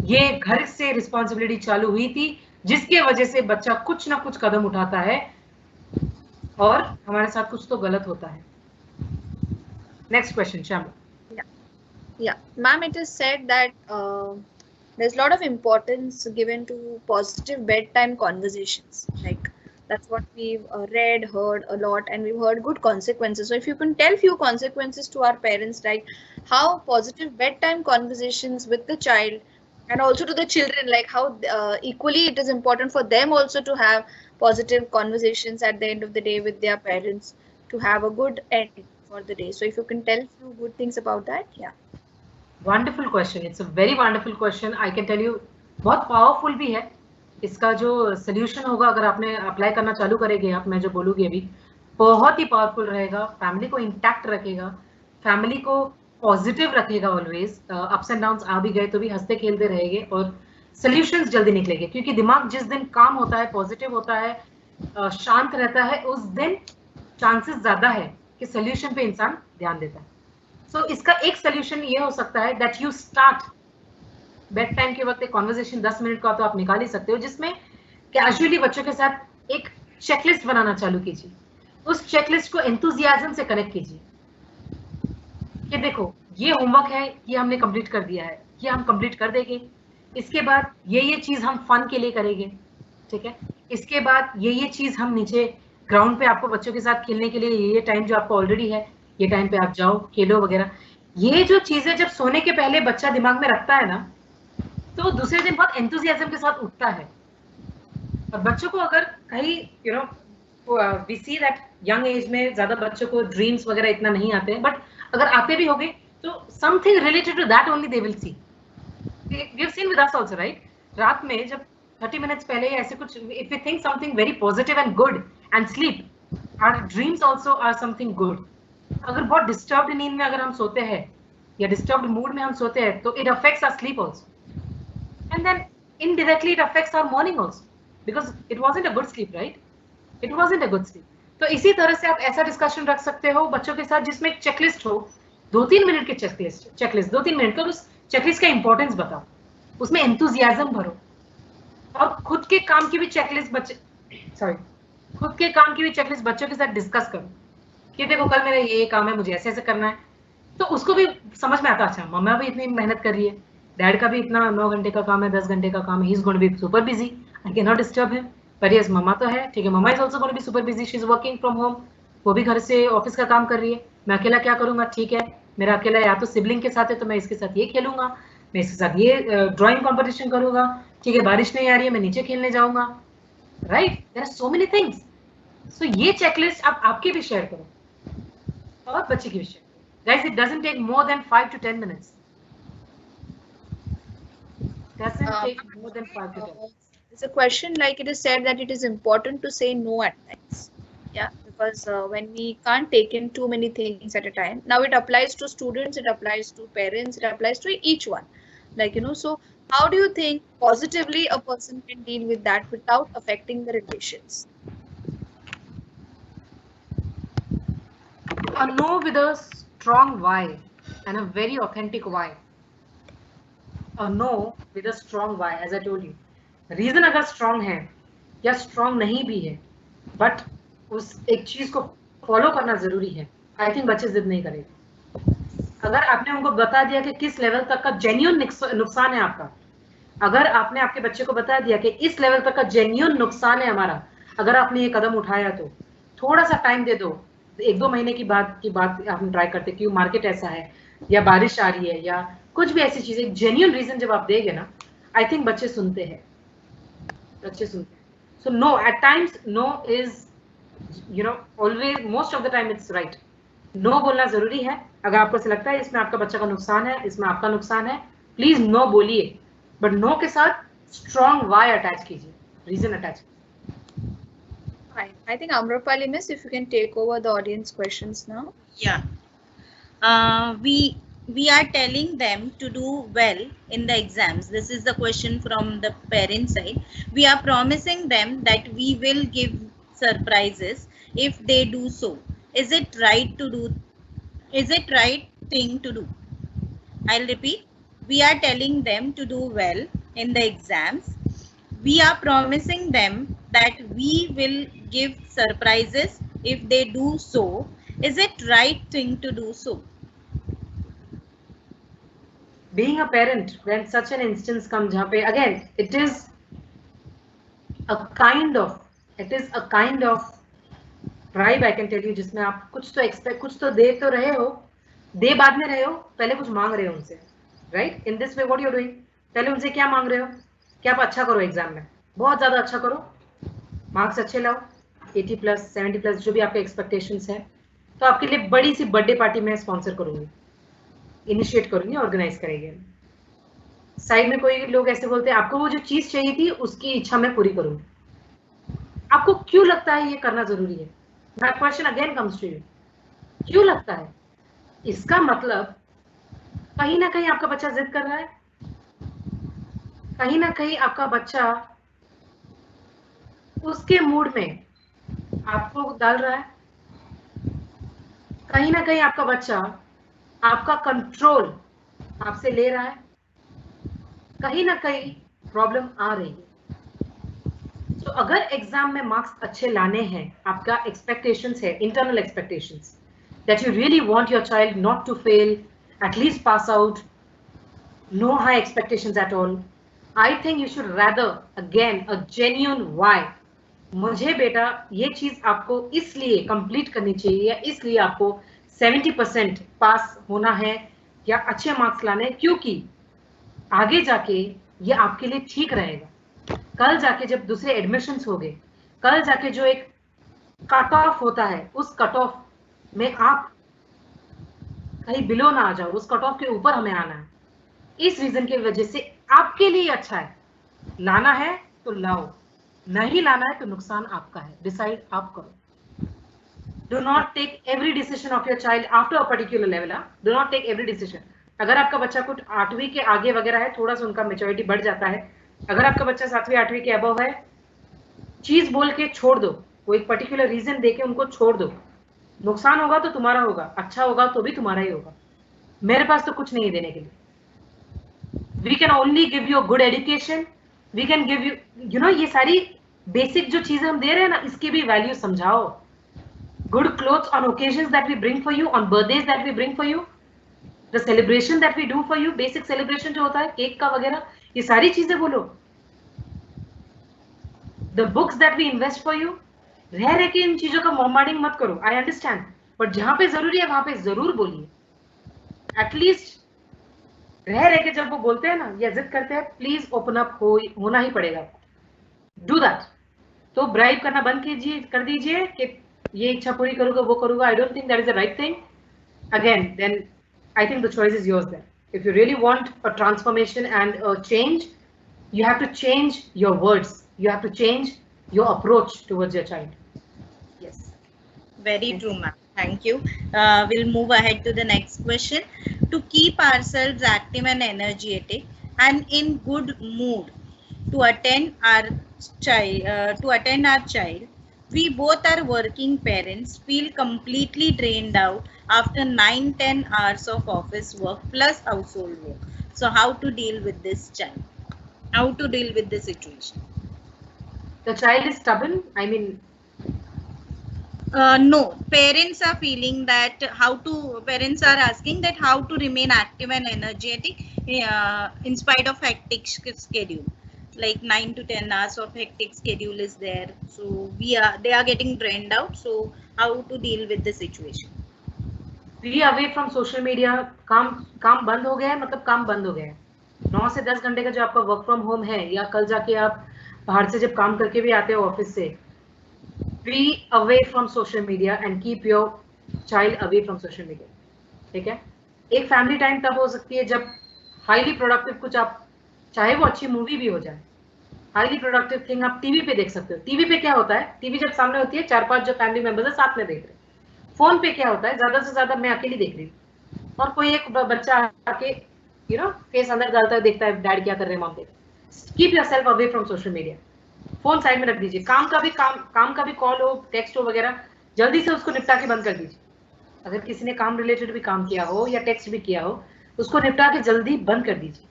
ये घर से रिस्पॉन्सिबिलिटी चालू हुई थी, जिसके वजह से बच्चा कुछ ना कुछ कदम उठाता है और हमारे साथ कुछ तो गलत होता है. Next question, Shyam. Yeah, ma'am, it is said that there's a lot of importance given to positive bedtime conversations. Like that's what we've read, heard a lot, and we've heard good consequences. So if you can tell few consequences to our parents, like how positive bedtime conversations with the child and also to the children, like how equally it is important for them also to have positive conversations at the end of the day with their parents to have a good end for the day. So if you can tell few good things about that, yeah. Wonderful question. It's a very wonderful question. I can tell you, बहुत powerful भी है. इसका जो solution होगा अगर आपने apply करना चालू करेंगे आप, मैं जो बोलूँगी अभी, बहुत ही पावरफुल रहेगा. फैमिली को इंटैक्ट रखेगा, फैमिली को पॉजिटिव रखेगा. ऑलवेज अप्स एंड डाउन्स आ भी गए तो भी हंसते खेलते रहेंगे और सोल्यूशंस जल्दी निकलेंगे. क्योंकि दिमाग जिस दिन काम होता है, पॉजिटिव होता है, शांत रहता है, उस दिन चांसेस ज्यादा है कि सोल्यूशन पे इंसान ध्यान देता है. सो इसका एक सोल्यूशन ये हो सकता है that you start bed time के वक्त एक कॉन्वर्सेशन 10 मिनट का तो आप निकाल ही सकते हो, जिसमें कैजुअली बच्चों के साथ एक चेकलिस्ट बनाना चालू कीजिए. उस चेकलिस्ट को एंथुजियाज्म से कनेक्ट कीजिए कि देखो ये होमवर्क है, ये हमने कंप्लीट कर दिया है, ये हम कंप्लीट कर देंगे. इसके बाद ये चीज हम फन के लिए करेंगे, ठीक है. इसके बाद ये चीज हम नीचे ग्राउंड पे आपको बच्चों के साथ खेलने के लिए ये टाइम जो आपको ऑलरेडी है, ये टाइम पे आप जाओ खेलो वगैरह. ये जो चीजें जब सोने के पहले बच्चा दिमाग में रखता है ना, तो दूसरे दिन बहुत एंथुसियाज्म के साथ उठता है. और बच्चों को अगर कहीं we see that young age में ज्यादा बच्चों को ड्रीम्स वगैरह इतना नहीं आते हैं, बट अगर आते भी होंगे तो something related to that only they will see. We have seen with us also, right. रात में जब 30 मिनट्स पहले ऐसे कुछ, if we think something very positive and good and sleep, our dreams also are something good. अगर बहुत disturbed नींद में अगर हम सोते हैं या डिस्टर्ब्ड मूड में हम सोते हैं तो it affects our sleep also, and then indirectly it affects our morning also, because it wasn't a good sleep, right. It wasn't a good sleep. तो इसी तरह से आप ऐसा डिस्कशन रख सकते हो बच्चों के साथ जिसमें एक चेकलिस्ट हो, 2-3 मिनट की चेकलिस्ट 2-3 मिनट का. उस चेकलिस्ट का इंपॉर्टेंस बताओ, उसमें एंथुजियाज्म भरो, और खुद के काम की भी चेकलिस्ट बच्चों के साथ डिस्कस करो कि देखो कल मेरा ये काम है, मुझे ऐसे ऐसे करना है. तो उसको भी समझ में आता, अच्छा मम्मा भी इतनी मेहनत कर रही है, डैड का भी इतना 9 घंटे का काम है, 10 घंटे का काम है, he is going to be super busy, I can not disturb him. पर यस मम्मा तो है, ठीक है, mama is also going to be super busy, she is working from home, वो भी घर से ऑफिस का काम कर रही है. मैं अकेला क्या करूंगा, ठीक है, मेरा अकेला या तो सिबलिंग के साथ है तो मैं इसके साथ ये खेलूंगा, मैं इसके साथ ये ड्राइंग कॉम्पिटिशन करूंगा, ठीक है, बारिश नहीं आ रही है मैं नीचे खेलने जाऊंगा, right. There are so many things. So ये चेकलिस्ट आप आपके भी शेयर करो और बच्चे की भी share. Guys, it doesn't take more than 5 to 10 minutes. Doesn't take more than 5 to 10 minutes. It's a question like it is said that it is important to say no at times. Yeah, because when we can't take in too many things at a time. Now it applies to students, it applies to parents, it applies to each one. Like, so how do you think positively a person can deal with that without affecting the relations? A no with a strong why and a very authentic why. A no with a strong why, as I told you. Reason अगर strong है या strong नहीं भी है, but उस एक चीज को follow करना जरूरी है, I think बच्चे जिद नहीं करेंगे. अगर आपने उनको बता दिया कि किस लेवल तक का जेन्युइन नुकसान है आपका, अगर आपने आपके बच्चे को बता दिया कि इस लेवल तक का जेन्युइन नुकसान है हमारा, अगर आपने ये कदम उठाया तो थोड़ा सा टाइम दे दो. 1-2 महीने की बात आपने ट्राई करते, क्यों मार्केट ऐसा है या बारिश आ रही है या कुछ भी ऐसी चीजें, जेन्युइन रीजन जब आप देंगे ना, आई थिंक बच्चे सुनते हैं, बच्चे सुनते हैं. So no, at times no is, you know, always, most of the time it's right. No बोलना जरूरी है. अगर आपको ऐसा लगता है इसमें आपका बच्चा का नुकसान है, इसमें आपका नुकसान है, प्लीज नो बोलिए, बट नो के साथ स्ट्रॉन्ग वाई अटैच कीजिए, reason attach. Fine. I think Amrapali miss, if you can take over the audience questions now. Yeah. We are telling them to do well in the exams. This is the question from the parent side. We are promising them that we will give surprises if they do so. Is it right to do? Is it right thing to do? I'll repeat. We are telling them to do well in the exams. We are promising them that we will give surprises if they do so. Is it right thing to do so? Being a parent, when such an instance comes, जहाँ पे again it is a kind of bribe, I can tell you, जिसमें आप कुछ तो expect, कुछ तो दे तो रहे हो, दे बाद में रहे हो, पहले कुछ मांग रहे हो उनसे, right? In this way what you are doing, पहले उनसे क्या मांग रहे हो कि आप अच्छा करो एग्जाम में, बहुत ज्यादा अच्छा करो, मार्क्स अच्छे लाओ, 80+, 70+, जो भी आपके एक्सपेक्टेशंस है, तो आपके लिए बड़ी सी बर्थडे पार्टी में स्पॉन्सर करूंगी, इनिशिएट करूंगी, ऑर्गेनाइज करेंगे. साइड में कोई लोग ऐसे बोलते हैं आपको वो जो चीज चाहिए थी उसकी इच्छा मैं पूरी करूंगी. आपको क्यों लगता है ये करना जरूरी है? My question again comes to you, क्यों लगता है? इसका मतलब कहीं ना कहीं आपका बच्चा जिद कर रहा है, कहीं ना कहीं आपका बच्चा उसके मूड में आपको डाल रहा है, कहीं ना कहीं आपका बच्चा आपका कंट्रोल आपसे ले रहा है, कहीं ना कहीं प्रॉब्लम आ रही है. तो अगर एग्जाम में मार्क्स अच्छे लाने हैं, आपका एक्सपेक्टेशंस है, internal expectations, that you really want your child not to fail, at least pass out, no high expectations at all, I think you should rather again a genuine why. मुझे बेटा ये चीज आपको इसलिए कंप्लीट करनी चाहिए, या इसलिए आपको 70% पास होना है या अच्छे मार्क्स लाने, क्योंकि आगे जाके ये आपके लिए ठीक रहेगा. कल जाके जब दूसरे एडमिशंस होंगे, कल जाके जो एक कट ऑफ होता है, उस कट ऑफ में आप कहीं बिलो ना आ जाओ, उस कट ऑफ के ऊपर हमें आना है. इस रीजन की वजह से आपके लिए अच्छा है, लाना है तो लाओ, नहीं लाना है तो नुकसान आपका है, डिसाइड आप करो. Do not take every decision of your child after a particular level. Do not take every decision. अगर आपका बच्चा कुछ 8वीं के आगे वगैरह है, थोड़ा सा उनका मेच्योरिटी बढ़ जाता है, अगर आपका बच्चा 7वीं 8वीं के अबव है, चीज बोल के छोड़ दो, वो एक पर्टिकुलर रीजन देके उनको छोड़ दो. नुकसान होगा तो तुम्हारा होगा, अच्छा होगा तो भी तुम्हारा ही होगा. मेरे पास तो कुछ नहीं देने के लिए. We can only give you good education, we can give you, you know, ये सारी बेसिक जो चीजें हम दे रहे हैं ना, इसकी भी वैल्यू समझाओ. Good clothes on occasions that we bring for you, on birthdays that we bring for you, the celebration that we do for you, basic celebration जो होता है केक का वगैरह, ये सारी चीजें बोलो. The books that we invest for you. रह रह के इन चीजों का मॉर्मार्डिंग मत करो, आई अंडरस्टैंड, बट जहां पे जरूरी है वहां पे जरूर बोलिए. एटलीस्ट रह रह के जब वो बोलते हैं ना या जिद करते हैं, प्लीज ओपन अप होना ही पड़ेगा. Do that. तो ब्राइब करना बंद कीजिए, कर दीजिए कि ये इच्छा पूरी करूंगा, वो करूंगा. I don't think that is the right thing. Again then I think the choice is yours then. If you really want a transformation and a change, you have to change your words. You have to change your approach towards your child. Yes. Very true, ma'am. Thank you. We'll move ahead to the next question. To keep ourselves active and energetic and in good mood to attend our child, we both are working parents, feel completely drained out after 9-10 hours of office work plus household work. So how to deal with this child? How to deal with this situation? The child is stubborn. I mean, no, parents are feeling that parents are asking that how to remain active and energetic in spite of hectic schedule. Like 9 to 10 hours of hectic schedule is there, so they are getting drained out. So how to deal with the situation? Be away from social media. काम बंद हो गया है, मतलब काम बंद हो गया है। 9 से 10 घंटे का जो आपका वर्क फ्रॉम होम है, या कल जाके आप बाहर से जब काम करके भी आते हो ऑफिस से, be away from social media and keep your child away from social media. ठीक है। एक फैमिली टाइम तब हो सकती है जब हाईली प्रोडक्टिव कुछ आप, चाहे वो अच्छी मूवी भी हो जाए, हाईली प्रोडक्टिव थिंग आप टीवी पे देख सकते हो। टीवी पे क्या होता है, टीवी जब सामने होती है 4-5 जो फैमिली मेंबर्स है साथ में देख रहे हैं। फोन पे क्या होता है, ज्यादा से ज्यादा मैं अकेली देख रही हूँ और कोई एक बच्चा आके फेस अंदर डालता है, देखता है डैड क्या कर रहे हैं, मॉम देख। Keep yourself away from social media. Phone side में रख दीजिए। काम का भी कॉल हो, टेक्स्ट हो वगैरह, जल्दी से उसको निपटा के बंद कर दीजिए। अगर किसी ने काम रिलेटेड भी काम किया हो या टेक्स्ट भी किया हो, उसको निपटा के जल्दी बंद कर दीजिए।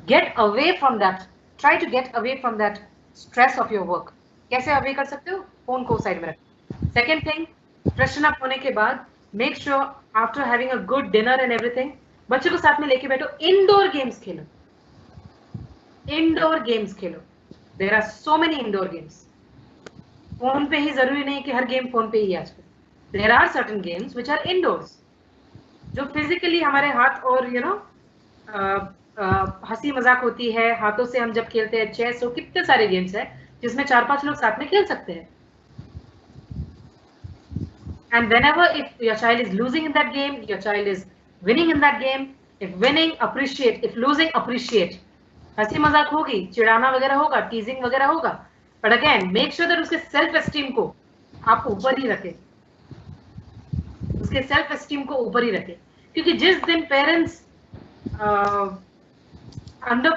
Get away from that, try to get away from that stress of your work. कैसे अवे कर सकते हो, फोन को साइड में रखें। सेकेंड थिंग, फ्रेशन अप होने के बाद make sure after having a good dinner and everything, बच्चे को साथ में लेके बैठो, इंडोर गेम्स खेलो। इंडोर गेम्स खेलो। There are so many indoor games. Phone पे ही जरूरी नहीं कि हर गेम फोन पे ही आजकल। There are certain games which are indoors, जो फिजिकली हमारे हाथ और हंसी मजाक होती है हाथों से, हम जब खेलते हैं चेस हो, कितने सारे गेम्स है जिसमें 4-5 लोग साथ में खेल सकते हैं। And whenever if your child is losing in that game, your child is winning in that game, if winning appreciate, if losing appreciate, हंसी मजाक होगी, चिढ़ाना वगैरह होगा, टीजिंग वगैरह होगा, but again make sure that उसके सेल्फ एस्टीम को आप ऊपर ही रखें, उसके सेल्फ एस्टीम को ऊपर ही रखें। क्योंकि जिस दिन पेरेंट्स अंडर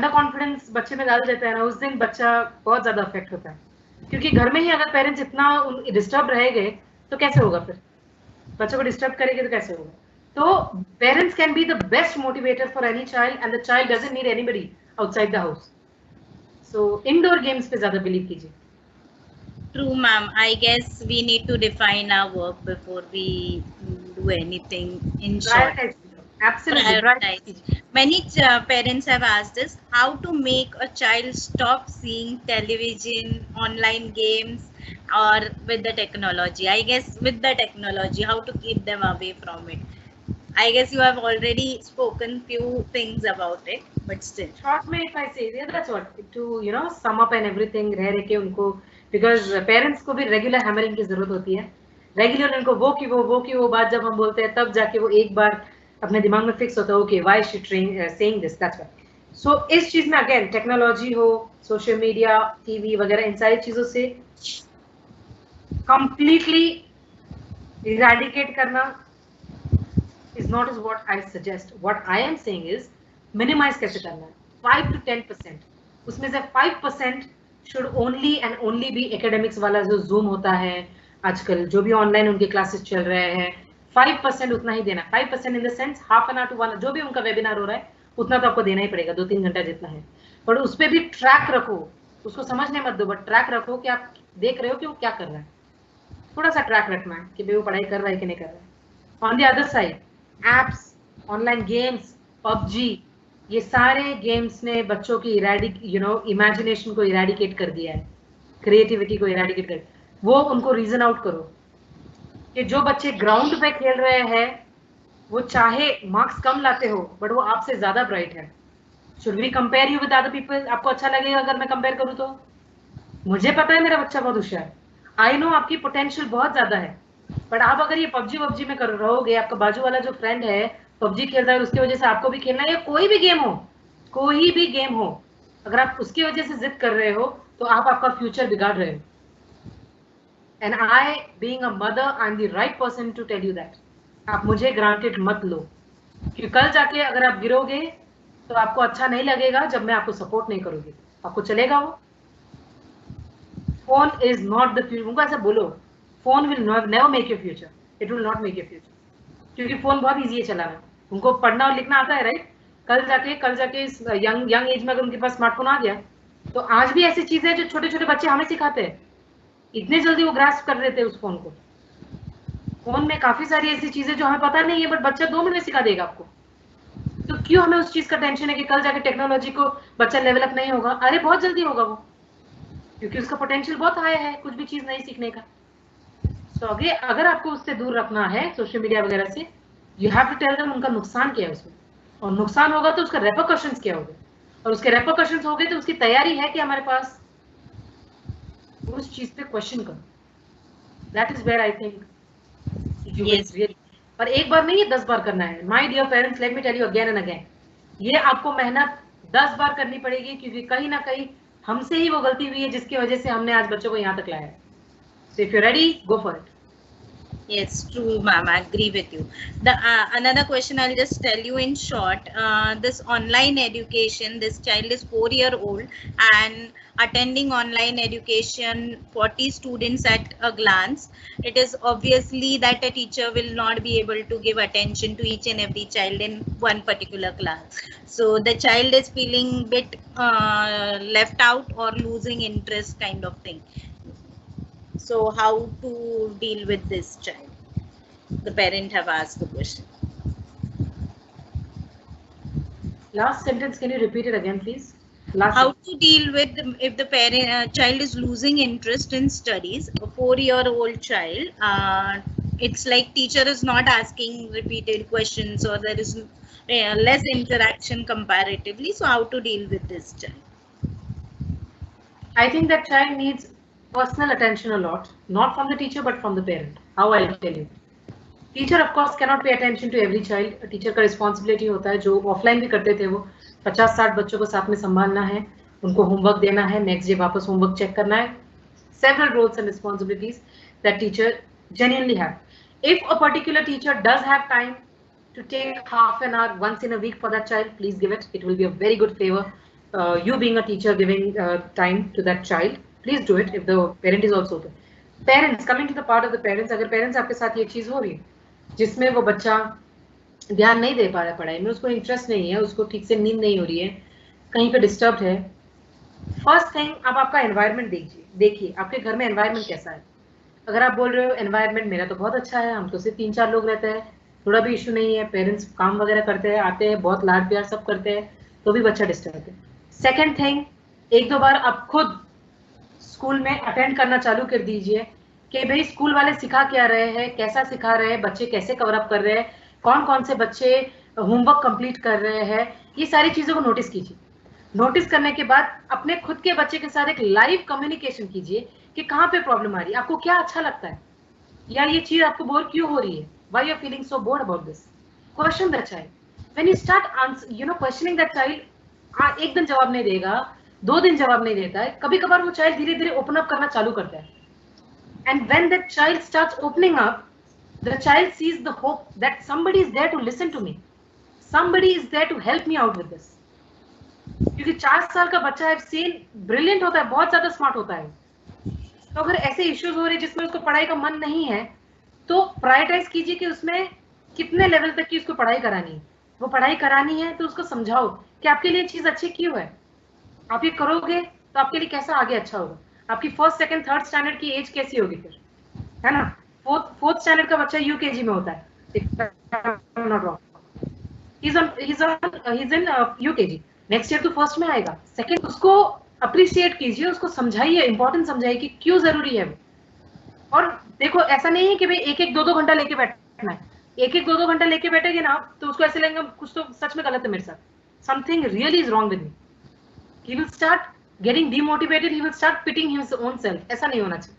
कॉन्फिडेंस बच्चे में डाल देता है ना, उस दिन बच्चा बहुत ज्यादा अफेक्ट होता है। क्योंकि घर में ही अगर पेरेंट्स इतना डिस्टर्ब रहेंगे तो कैसे होगा, फिर बच्चों को डिस्टर्ब करेंगे तो कैसे होगा। तो parents can be the best motivator for any child and the child doesn't need anybody outside the house. So indoor games पे ज्यादा बिलीव कीजिए। True, ma'am. I guess we need to define our work before we do anything. In short, Absolutely. prioritize. Many parents have asked us how to make a child stop seeing television, online games, or with the technology. I guess with the technology, how to keep them away from it. I guess you have already spoken few things about it, but still. Short में if I say, yeah, that's what to sum up and everything, रह के उनको, because parents को भी regular hammering की जरूरत होती है। रेगुलर उनको वो की वो बात जब हम बोलते हैं तब जाके वो एक बार अपने दिमाग में फिक्स होता है, okay why she saying this, that's why. So इस चीज में अगेन टेक्नोलॉजी हो, सोशल मीडिया, टीवी वगैरह, इन सारी चीजों से कंप्लीटली इरेडिकेट करना is not is what I suggest. What I am saying is minimize कैसे करना है। 5 to 10%, उसमें से 5% should only and only be academics वाला जो Zoom होता है आजकल, जो भी ऑनलाइन उनके क्लासेस चल रहे हैं, 5% उतना ही देना। 5% in the sense half an hour to 1, जो भी उनका वेबिनार हो रहा है उतना तो आपको देना ही पड़ेगा, 2-3 घंटा जितना है। पर उस पर भी ट्रैक रखो, उसको समझने मत दो, बट ट्रैक रखो कि आप देख रहे हो कि वो क्या कर रहा है। थोड़ा सा ट्रैक रखना है कि भाई वो पढ़ाई कर रहा है कि नहीं कर रहा है। On the other side, apps, online games, PUBG, ये सारे गेम्स ने बच्चों की इमेजिनेशन को इरेडिकेट कर दिया है, क्रिएटिविटी को इरेडिकेट कर। वो उनको रीजन आउट करो कि जो बच्चे ग्राउंड पे खेल रहे हैं वो चाहे मार्क्स कम लाते हो बट वो आपसे ज्यादा ब्राइट है। Should we compare you with other people? आपको अच्छा लगेगा अगर मैं कंपेयर करूँ तो? मुझे पता है मेरा बच्चा बहुत होशियार है, आई नो आपकी पोटेंशियल बहुत ज्यादा है, बट आप अगर ये पबजी में कर रहोगे, आपका बाजू वाला जो फ्रेंड है पबजी खेल रहा है, उसकी वजह से आपको भी खेलना है, या कोई भी गेम हो, अगर आप उसकी वजह से जिद कर रहे हो तो आप आपका फ्यूचर बिगाड़ रहे हो। And I being a mother, I am the right person to tell you that. आप मुझे ग्रांटेड मत लो, क्योंकि कल जाके अगर आप गिरोगे तो आपको अच्छा नहीं लगेगा जब मैं आपको सपोर्ट नहीं करूंगी, आपको चलेगा वो। Phone is not the future, उनको ऐसा बोलो, phone will never make your future, it will not make your future, क्योंकि फोन बहुत ईजी है चलाना। उनको पढ़ना और लिखना आता है, राइट? कल जाके इस यंग एज में अगर उनके पास स्मार्टफोन आ गया तो आज भी ऐसी चीजें जो छोटे छोटे बच्चे हमें सिखाते हैं, इतने जल्दी वो ग्रास्प कर देते हैं उस फोन को। फोन में काफी सारी ऐसी चीजें जो हमें पता नहीं है बट बच्चा 2 मिनट में सिखा देगा आपको। तो क्यों हमें उस चीज का टेंशन है कि कल जाके टेक्नोलॉजी को बच्चा डेवलप नहीं होगा? अरे बहुत जल्दी होगा वो, क्योंकि उसका पोटेंशियल बहुत हाई है कुछ भी चीज नहीं सीखने का। So अगर आपको उससे दूर रखना है सोशल मीडिया वगैरह से, you have to tell them उनका नुकसान क्या है उसमें, और नुकसान होगा तो उसका रेपरकशंस क्या होगा, और उसके रेपरकशंस हो गए तो उसकी तैयारी है कि हमारे पास उस चीज पे क्वेश्चन करो. That is where I think you will really. और एक बार नहीं, 10 बार करना है. My dear parents, let me tell you again and again, ये आपको मेहनत 10 बार करनी पड़ेगी, क्योंकि कहीं ना कहीं हमसे ही वो गलती हुई है जिसकी वजह से हमने आज बच्चों को यहाँ तक लाया है. So if you're ready, go for it. Yes, true, ma'am. I agree with you. The another question I'll just tell you in short. This online education, this child is 4-year-old and attending online education, 40 students at a glance. It is obviously that a teacher will not be able to give attention to each and every child in one particular class. So the child is feeling bit left out or losing interest kind of thing. So how to deal with this child? The parent have asked the question. Last sentence, can you repeat it again, please? How to deal with if the parent child is losing interest in studies, a 4-year-old child. It's like teacher is not asking repeated questions, or there is less interaction comparatively. So how to deal with this child? I think that child needs personal attention a lot, not from the teacher but from the parent. How I'll tell you. Teacher of course cannot pay attention to every child. Teacher का responsibility होता है, जो offline भी करते थे वो 50-60 बच्चों को साथ में संभालना है, उनको homework देना है, next day वापस homework check करना है. Several roles and responsibilities that teacher genuinely have. If a particular teacher does have time to take half an hour once in a week for that child, please give it. It will be a very good favor. You being a teacher giving time to that child, please do it if the parent is also open. Parents, coming to the part of the parents, अगर parents आपके साथ ये चीज हो रही है जिसमें वो बच्चा ध्यान नहीं दे पा रहा है पढ़ाई में, उसको इंटरेस्ट नहीं है, उसको ठीक से नींद नहीं हो रही है, कहीं पे डिस्टर्ब है, फर्स्ट थिंग आप आपका एनवायरनमेंट देखिए आपके घर में एनवायरनमेंट कैसा है. अगर आप बोल रहे हो एनवायरनमेंट मेरा तो बहुत अच्छा है, हम तो सिर्फ 3-4 लोग रहते हैं, थोड़ा भी इशू नहीं है, पेरेंट्स काम वगैरह करते हैं, आते हैं, बहुत लाड प्यार सब करते हैं, तो भी बच्चा डिस्टर्ब है. सेकेंड थिंग, 1-2 बार आप खुद स्कूल में अटेंड करना चालू कर दीजिए कि भाई स्कूल वाले सिखा क्या रहे हैं, कैसा सिखा रहे हैं, बच्चे कैसे कवर अप कर रहे हैं, कौन कौन से बच्चे होमवर्क कंप्लीट कर रहे हैं, ये सारी चीजों को नोटिस कीजिए. नोटिस करने के बाद अपने खुद के बच्चे के साथ एक लाइव कम्युनिकेशन कीजिए कि कहाँ पे प्रॉब्लम आ रही है, आपको क्या अच्छा लगता है, या ये चीज आपको बोर क्यों हो रही है, why you are feeling so bored about this. Question that child. When you start answer questioning that child, एक दिन जवाब नहीं देगा, 2 दिन जवाब नहीं देता है, कभी कभार वो चाइल्ड धीरे धीरे ओपन अप करना चालू करता है. And when that child starts opening up, the child sees the hope that somebody is there to listen to me, somebody is there to help me out with this. क्योंकि 4 साल का बच्चा है, scene brilliant होता है, बहुत ज्यादा smart होता है. तो अगर ऐसे इश्यूज हो रहे जिसमें उसको पढ़ाई का मन नहीं है, तो प्रायोरिटाइज कीजिए कि उसमें कितने लेवल तक की उसको पढ़ाई करानी है. वो पढ़ाई करानी है तो उसको समझाओ कि आपके लिए चीज अच्छी क्यों है, आप ये करोगे तो आपके लिए कैसा आगे अच्छा होगा. आपकी 1st, 2nd, 3rd स्टैंडर्ड की एज कैसी होगी फिर, है ना. 4th स्टैंडर्ड का बच्चा यूकेजी में होता है, not wrong, he is in UKG, next year तो 1st में आएगा. सेकंड, उसको अप्रिशिएट कीजिए, उसको समझाइए, इंपॉर्टेंस समझाइए कि क्यों जरूरी है. और देखो ऐसा नहीं है कि भाई 1-1, 2-2 घंटा लेके बैठना है. 1-1, 2-2 घंटा लेके बैठेगे ना तो उसको ऐसे लगेगा कुछ तो सच में गलत है मेरे साथ, something really is wrong with me. He will start getting demotivated, he will start pitting his own self. ऐसा नहीं होना चाहिए.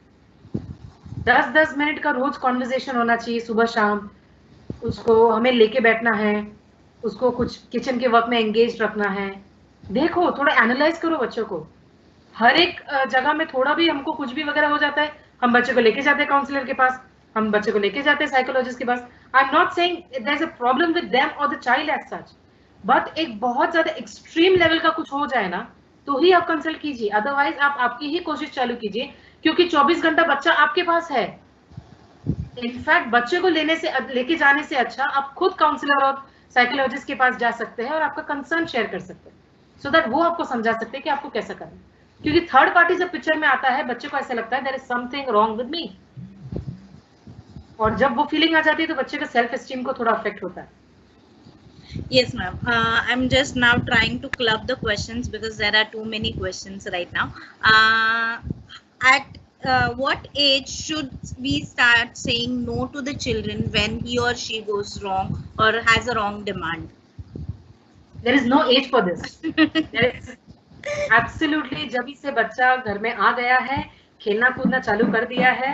10-10 मिनट का रोज कॉन्वर्सेशन होना चाहिए, सुबह शाम. उसको हमें लेके बैठना है, उसको कुछ किचन के वर्क में एंगेज रखना है. देखो, थोड़ा एनालाइज करो बच्चों को. हर एक जगह में थोड़ा भी हमको कुछ भी वगैरह हो जाता है, हम बच्चे को लेके जाते हैं काउंसलर के पास, हम बच्चे को लेके जाते हैं साइकोलॉजिस्ट के पास. I am not saying there is a problem with them और the child as such, but एक बहुत ज्यादा एक्सट्रीम लेवल का कुछ हो जाए ना तो ही आप कंसल्ट कीजिए. अदरवाइज आप आपकी ही कोशिश चालू कीजिए, क्योंकि 24 घंटा बच्चा आपके पास है. इनफैक्ट बच्चे को लेके जाने से अच्छा आप खुद काउंसलर और साइकोलॉजिस्ट के पास जा सकते हैं और आपका कंसर्न शेयर कर सकते हैं, सो दैट वो आपको समझा सकते हैं कि आपको कैसा करना है. क्योंकि थर्ड पार्टी जब पिक्चर में आता है, बच्चे को ऐसा लगता है there is something wrong with me, और जब वो फीलिंग आ जाती है तो बच्चे का सेल्फ एस्टीम को थोड़ा अफेक्ट होता है. Yes, ma'am. I'm just now trying to club the questions because there are too many questions right now. At what age should we start saying no to the children when he or she goes wrong or has a wrong demand? There is no age for this. There is absolutely, जब से बच्चा घर में आ गया है, खेलना कूदना चालू कर दिया है,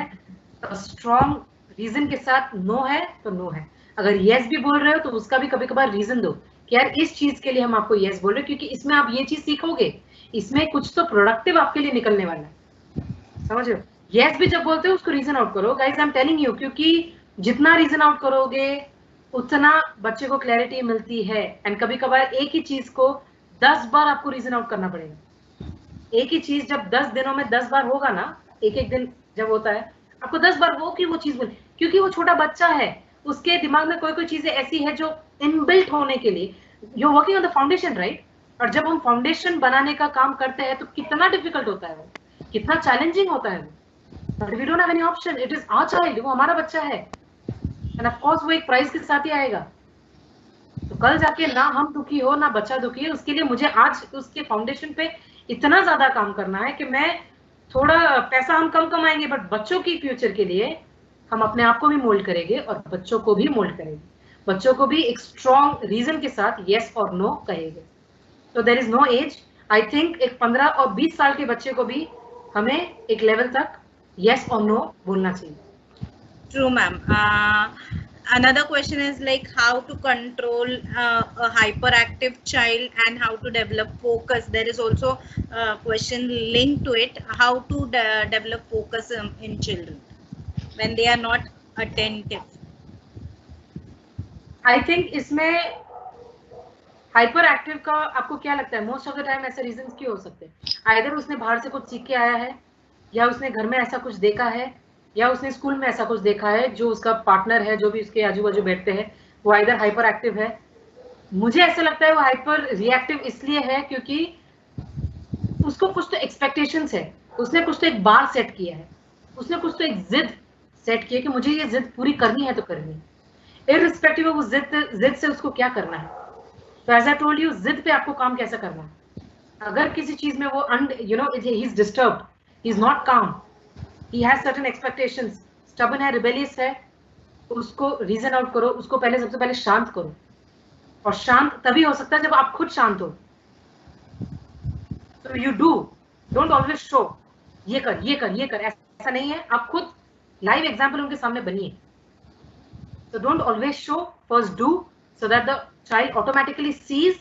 स्ट्रॉन्ग रीजन के साथ नो है तो नो है. अगर यस भी बोल रहे हो तो उसका भी कभी कभार रीजन दो कि यार इस चीज के लिए हम आपको यस बोल रहे हैं क्योंकि इसमें आप ये चीज सीखोगे, इसमें कुछ तो प्रोडक्टिव आपके लिए निकलने वाला है. समझ रहे हो? यस भी जब बोलते हो उसको रीजन आउट करो. Guys I am telling you, क्योंकि जितना रीजन आउट करोगे उतना बच्चे को क्लैरिटी मिलती है. एंड कभी कभार एक ही चीज को 10 बार आपको रीजन आउट करना पड़ेगा. एक ही चीज जब 10 दिनों में 10 बार होगा ना, एक एक दिन जब होता है आपको 10 बार वो की वो चीज बोले, क्योंकि वो छोटा बच्चा है, उसके दिमाग में कोई कोई चीजें ऐसी है जो इनबिल्ट होने के लिए you are working on the foundation, right? और जब हम फाउंडेशन बनाने का काम करते हैं तो कितना डिफिकल्ट होता है वो, कितना चैलेंजिंग होता है वो. But we don't have any option, it is our child, वो हमारा बच्चा है. एंड ऑफ कोर्स वो एक प्राइस के साथ ही आएगा. तो कल जाके ना हम दुखी हो ना बच्चा दुखी है, उसके लिए मुझे आज उसके फाउंडेशन पे इतना ज्यादा काम करना है कि मैं थोड़ा पैसा हम कम कमाएंगे बट बच्चों की फ्यूचर के लिए हम अपने आप को भी मोल्ड करेंगे और बच्चों को भी मोल्ड करेंगे. बच्चों को भी एक स्ट्रॉन्ग रीजन के साथ यस और नो कहेंगे. तो there is no age. I think एक 15 और 20 साल के बच्चे को भी हमें एक लेवल तक यस और नो बोलना चाहिए. True, ma'am. Another question is like how to control a hyperactive child and how to develop focus. There is also a question linked to it. How to develop focus in children when they are not attentive. I think इसमें hyper active का आपको क्या लगता है? Most of the time ऐसे reason क्यों हो सकते हैं? आइदर उसने बाहर से कुछ सीख के आया है, या उसने घर में ऐसा कुछ देखा है, या उसने स्कूल में ऐसा कुछ देखा है, जो उसका पार्टनर है जो भी उसके आजू बाजू बैठते हैं वो आइदर हाइपर एक्टिव है. मुझे ऐसा लगता है वो हाइपर रिएक्टिव इसलिए है क्योंकि उसको कुछ तो एक्सपेक्टेशंस है, उसने कुछ तो एक बार सेट किया है, उसने कुछ तो एक जिद सेट किया कि मुझे ये जिद पूरी करनी है तो करनी है, इररिस्पेक्टिव ऑफ उस जिद से उसको क्या करना है. तो एज आई टोल्ड यू, जिद पे आपको काम कैसे करना है. अगर किसी चीज में वो you know he is disturbed, he is not काम, he has certain expectations, stubborn है, rebellious है, उसको रीजन आउट करो. उसको पहले सबसे पहले शांत करो, और शांत तभी हो सकता है जब आप खुद शांत हो. तो यू डोंट ऑलवेज शो ये कर ये कर ये कर, ऐसा नहीं है. आप खुद लाइव एग्जांपल उनके सामने बनिए. तो don't always show, first do, so that the child automatically sees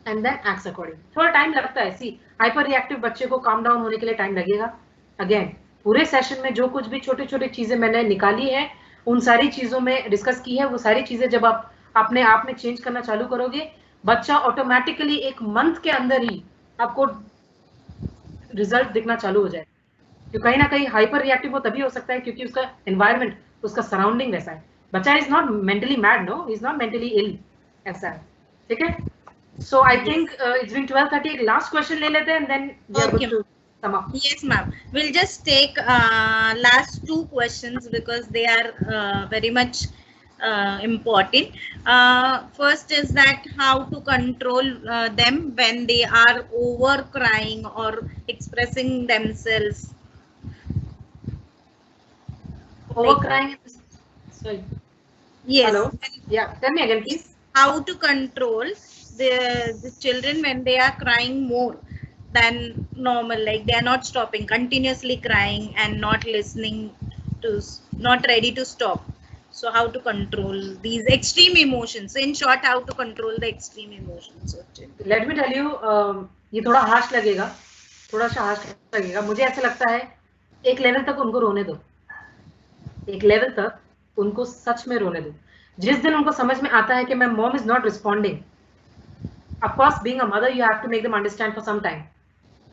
and then acts according. थोड़ा टाइम लगता है. सी, हाइपर रिएक्टिव बच्चे को काम डाउन होने के लिए टाइम लगेगा. अगेन, पूरे सेशन में जो कुछ भी छोटे छोटे चीजें मैंने निकाली है, उन सारी चीजों में डिस्कस की है, वो सारी चीजें जब आप अपने आप में चेंज करना चालू करोगे, बच्चा ऑटोमेटिकली एक मंथ के अंदर ही आपको रिजल्ट दिखना चालू हो जाए. तो कहीं ना कहीं हाइपर रिएक्टिव वो तभी हो सकता है क्योंकि उसका एनवायरनमेंट, उसका सराउंडिंग वैसा है. बच्चा is not mentally mad, no, he is not mentally ill, ऐसा है. ठीक है. So I think it's been 12:30. एक लास्ट क्वेश्चन ले लेते हैं and then we are going to sum up. Yes, ma'am. We'll just take last 2 questions because they are very much important. First is that how to control them when they are over crying or expressing themselves. Over crying. Sorry. Yes. Hello. Yeah. Tell me again, please. How to control the children when they are crying more than normal, like they are not stopping, continuously crying and not listening to, not ready to stop. So how to control these extreme emotions? In short, how to control the extreme emotions of children? Let me tell you, ये थोड़ा harsh लगेगा, थोड़ा सा harsh लगेगा. मुझे ऐसा लगता है एक लेवल तक उनको रोने दो, एक लेवल तक उनको सच में रोने दो. जिस दिन उनको समझ में आता है कि मैं mom is not responding, of course being a mother you have to make them understand for some time.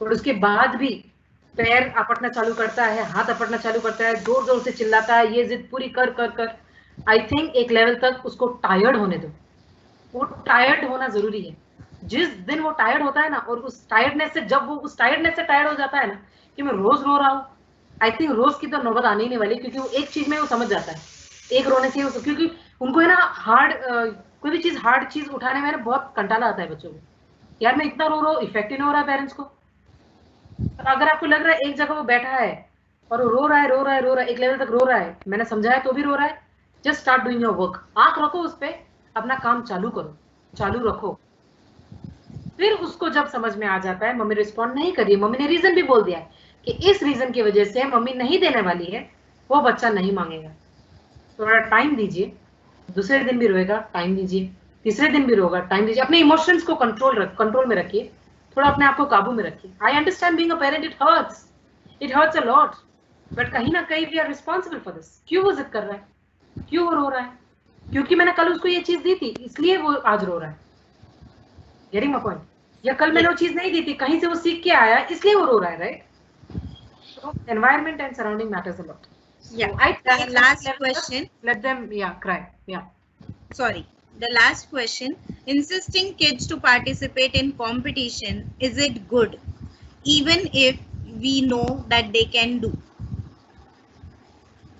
और उसके बाद भी पैर अपटना चालू करता है, हाथ अपटना चालू करता है, जोर जोर से चिल्लाता है, ये जिद पूरी कर कर कर. आई थिंक एक लेवल तक उसको टायर्ड होने दो. वो टायर्ड होना जरूरी है. जिस दिन वो टायर्ड होता है ना, और उस टायर्डनेस से, जब वो उस टायर्डनेस से टायर्ड हो जाता है ना कि मैं रोज रो रहा हूँ, आई थिंक रोज की तो नौबत आने ही नहीं वाली, क्योंकि वो एक चीज में वो समझ जाता है, एक रोने से. क्योंकि उनको है ना हार्ड, कोई भी चीज हार्ड चीज उठाने में ना बहुत कंटाला आता है बच्चों को. यार मैं इतना रो रहा हूँ, इफेक्ट ही नहीं हो रहा है पेरेंट्स को. अगर आपको लग रहा है एक जगह वो बैठा है और वो रो रहा है, एक लेवल तक रो रहा है, मैंने समझाया तो भी रो रहा है, just start doing your work, आंख रखो उस पर, अपना काम चालू करो, चालू रखो। फिर उसको जब समझ में आ जाता है मम्मी रिस्पॉन्ड नहीं कर रही है, मम्मी ने रीजन भी बोल दिया है कि इस रीजन की वजह से मम्मी नहीं देने वाली है, वो बच्चा नहीं मांगेगा। थोड़ा टाइम दीजिए, दूसरे दिन भी रोएगा, टाइम दीजिए, तीसरे दिन भी रोएगा, टाइम दीजिए, अपने इमोशंस को कंट्रोल में रखिए, थोड़ा अपने आप को काबू में रखिए। I understand being a parent, it hurts a lot, but कहीं ना कहीं we are responsible for this. क्यों वो जिद कर रहा है, क्यों वो रो रहा है? क्योंकि मैंने कल उसको ये चीज दी थी इसलिए वो आज रो रहा है। Getting my point? या कल मैंने वो चीज नहीं दी थी, कहीं से वो सीख के आया इसलिए वो रो रहा है, right? So environment and surrounding matters a lot. Yeah. So The last question. Let them, cry. Yeah. Sorry. The last question. Insisting kids to participate in competition, is it good? Even if we know that they can do.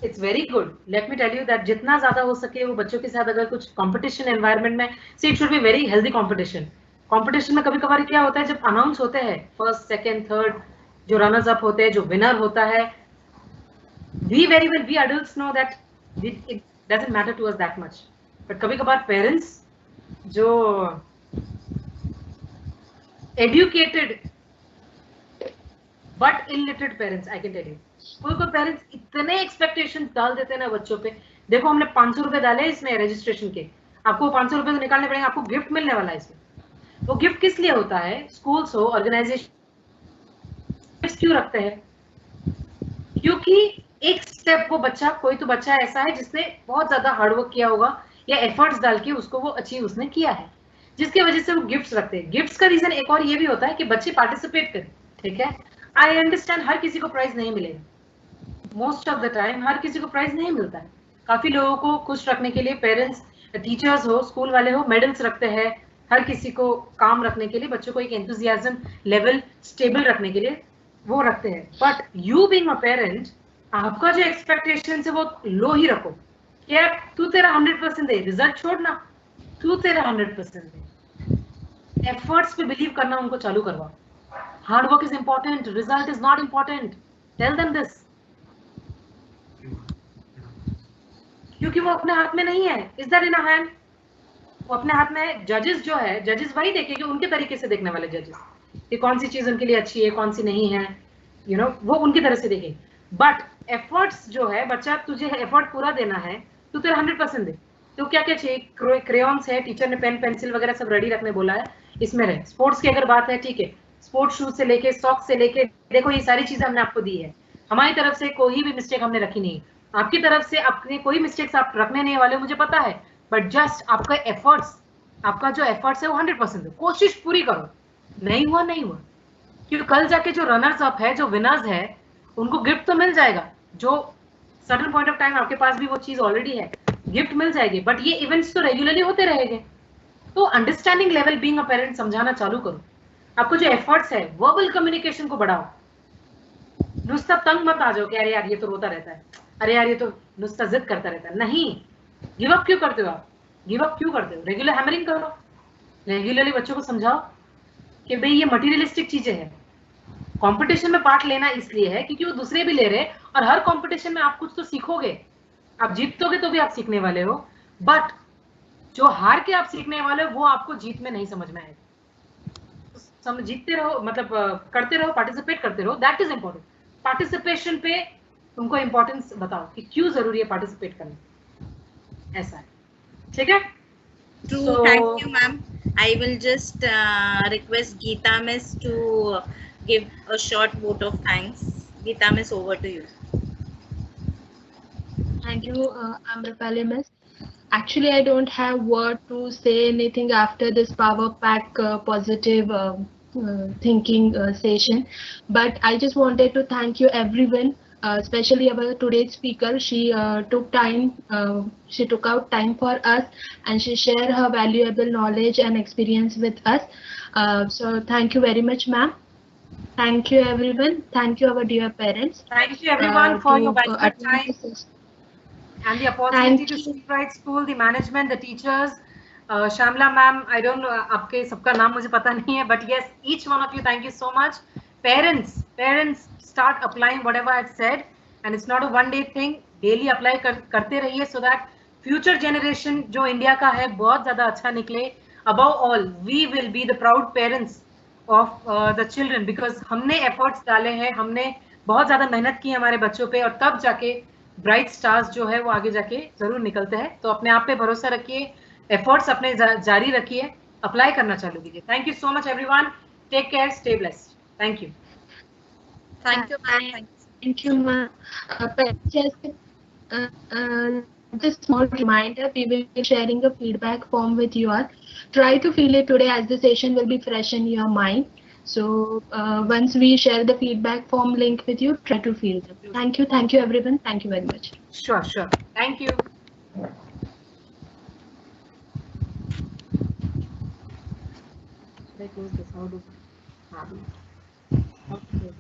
It's very good. Let me tell you that जितना ज़्यादा हो सके वो बच्चों के साथ अगर कुछ competition environment में, see it should be very healthy competition. Competition में कभी-कभार क्या होता है जब announce होते हैं first, second, third, जो runners up होते हैं, जो winner होता है, we adults know that it doesn't matter to us that much. But कभी-कभार parents जो educated but illiterate parents, I can tell you, कोई पेरेंट्स इतने एक्सपेक्टेशन डाल देते हैं ना बच्चों पे। देखो हमने 500 रुपए डाले इसमें रजिस्ट्रेशन के, आपको 500 रुपए तो निकालने पड़ेंगे, आपको गिफ्ट मिलने वाला है इसमें। वो गिफ्ट किस लिए होता है? स्कूल्स हो, ऑर्गेनाइजेशन क्यों रखते हैं? क्योंकि एक स्टेप वो बच्चा, कोई तो बच्चा ऐसा है जिसने बहुत ज्यादा हार्डवर्क किया होगा या एफर्ट्स डाल के उसको वो अचीव उसने किया है, जिसकी वजह से वो गिफ्ट्स रखते हैं। गिफ्ट्स का रीजन एक और ये भी होता है कि बच्चे पार्टिसिपेट करें, ठीक है? आई अंडरस्टैंड हर किसी को प्राइज नहीं मिलेगा, मोस्ट ऑफ द टाइम हर किसी को प्राइज नहीं मिलता है। काफी लोगों को खुश रखने के लिए पेरेंट्स, टीचर्स हो, स्कूल वाले हो, मेडल्स रखते हैं, हर किसी को काम रखने के लिए, बच्चों को एक एंथुजियाज्म लेवल स्टेबल रखने के लिए वो रखते हैं। But you being a parent, आपका जो एक्सपेक्टेशन है वो लो ही रखो। क्या तू तेरा 100% दे, रिजल्ट छोड़ना, तू तेरा 100% दे। एफर्ट्स पे बिलीव करना उनको चालू करवाओ। Hard work is important, result is not important, tell them this. क्योंकि वो अपने हाथ में नहीं है, is that in a hand? वो अपने हाथ में है। जजेस जो है, जजेस वही देखेंगे, उनके तरीके से देखने वाले जजेस, कि कौन सी चीज उनके लिए अच्छी है, कौन सी नहीं है, वो उनकी तरह से देखेंगे। बट एफर्ट्स जो है, बच्चा तुझे एफर्ट पूरा देना है, तू तेरा 100% दे। तो क्या क्या चाहिए? क्रेयॉन्स है, टीचर ने पेन पेंसिल वगैरह सब रेडी रखने बोला है, इसमें रहे। स्पोर्ट्स की अगर बात है, ठीक है, स्पोर्ट्स शूज से लेके, सॉक्स से लेके, देखो ये सारी चीजें हमने आपको दी है। हमारी तरफ से कोई भी मिस्टेक हमने रखी नहीं, आपकी तरफ से अपने कोई मिस्टेक्स आप रखने नहीं वाले, मुझे पता है। बट जस्ट आपका एफर्ट्स, आपका जो एफर्ट्स है वो 100% दो, कोशिश पूरी करो। नहीं हुआ नहीं हुआ, क्योंकि कल जाके जो रनर्स अप है, जो विनर्स है, उनको गिफ्ट तो मिल जाएगा। जो सर्टेन पॉइंट ऑफ टाइम आपके पास भी वो चीज ऑलरेडी है, गिफ्ट मिल जाएगी। बट ये इवेंट्स तो रेगुलरली होते रहेंगे। तो understanding level being a parent समझाना चालू करो। आपको जो एफर्ट्स है, वर्बल कम्युनिकेशन को बढ़ाओ। नुस्ता तंग मत आ जाओ कि अरे यार ये तो रोता रहता है, अरे यार ये तो नुस्ता जिद करता रहता है। नहीं, गिव अप क्यों करते हो आप? गिव अप क्यों करते हो? रेगुलर हैमरिंग करो, रेगुलरली बच्चों को समझाओ कि भाई ये मटीरियलिस्टिक चीजें हैं। कंपटीशन में पार्ट लेना इसलिए है क्योंकि वो दूसरे भी ले रहे हैं, और हर कंपटीशन में आप कुछ तो सीखोगे। आप जीतोगे तो भी आप सीखने वाले हो, बट जो हार के आप सीखने वाले हो वो आपको जीत में नहीं समझ में आएगा। जीतते रहो, मतलब करते रहो, पार्टिसिपेट करते रहो, दैट इज इंपॉर्टेंट। पार्टिसिपेशन पे तुमको इंपॉर्टेंस बताओ कि क्यों जरूरी है पार्टिसिपेट करना, ऐसा है, ठीक है? True, thank you, ma'am. I will just request Geeta Miss to give a short vote of thanks. Geeta Miss, over to you. Thank you, Amrapali Miss. Actually, I don't have word to say anything after this power pack positive thinking session, but I just wanted to thank you everyone, especially our today's speaker. She took time, she took out time for us, and she shared her valuable knowledge and experience with us. So thank you very much, ma'am. Thank you everyone. Thank you our dear parents. Thank you everyone for your valuable time and the opportunity to see Bright School, the management, the teachers. Shamla ma'am, I don't know आपके सबका नाम मुझे पता नहीं है, but yes, each one of you, thank you so much. Parents, start applying whatever I've said. And it's not a one day thing, daily apply करते रहिए so that future generation जो इंडिया का है बहुत ज्यादा अच्छा निकले. Above all we will be the proud parents of the children, because हमने एफर्ट्स डाले हैं, हमने बहुत ज्यादा मेहनत की है हमारे बच्चों पे, और तब जाके ब्राइट स्टार्स जो है वो आगे जाके जरूर निकलते हैं. तो अपने आप पे भरोसा रखिए, एफर्ट्स अपने जारी रखिए, अप्लाई करना चालू कीजिए. Thank you so much everyone. Take care, stay blessed. Thank you. Thank you, ma'am. Thank you, ma'am. Just small reminder, we will be sharing a feedback form with you all. Try to fill it today as the session will be fresh in your mind. So once we share the feedback form link with you, try to fill them. Thank you everyone. Thank you very much. Sure, sure. Thank you. Should I close this? How do? Okay.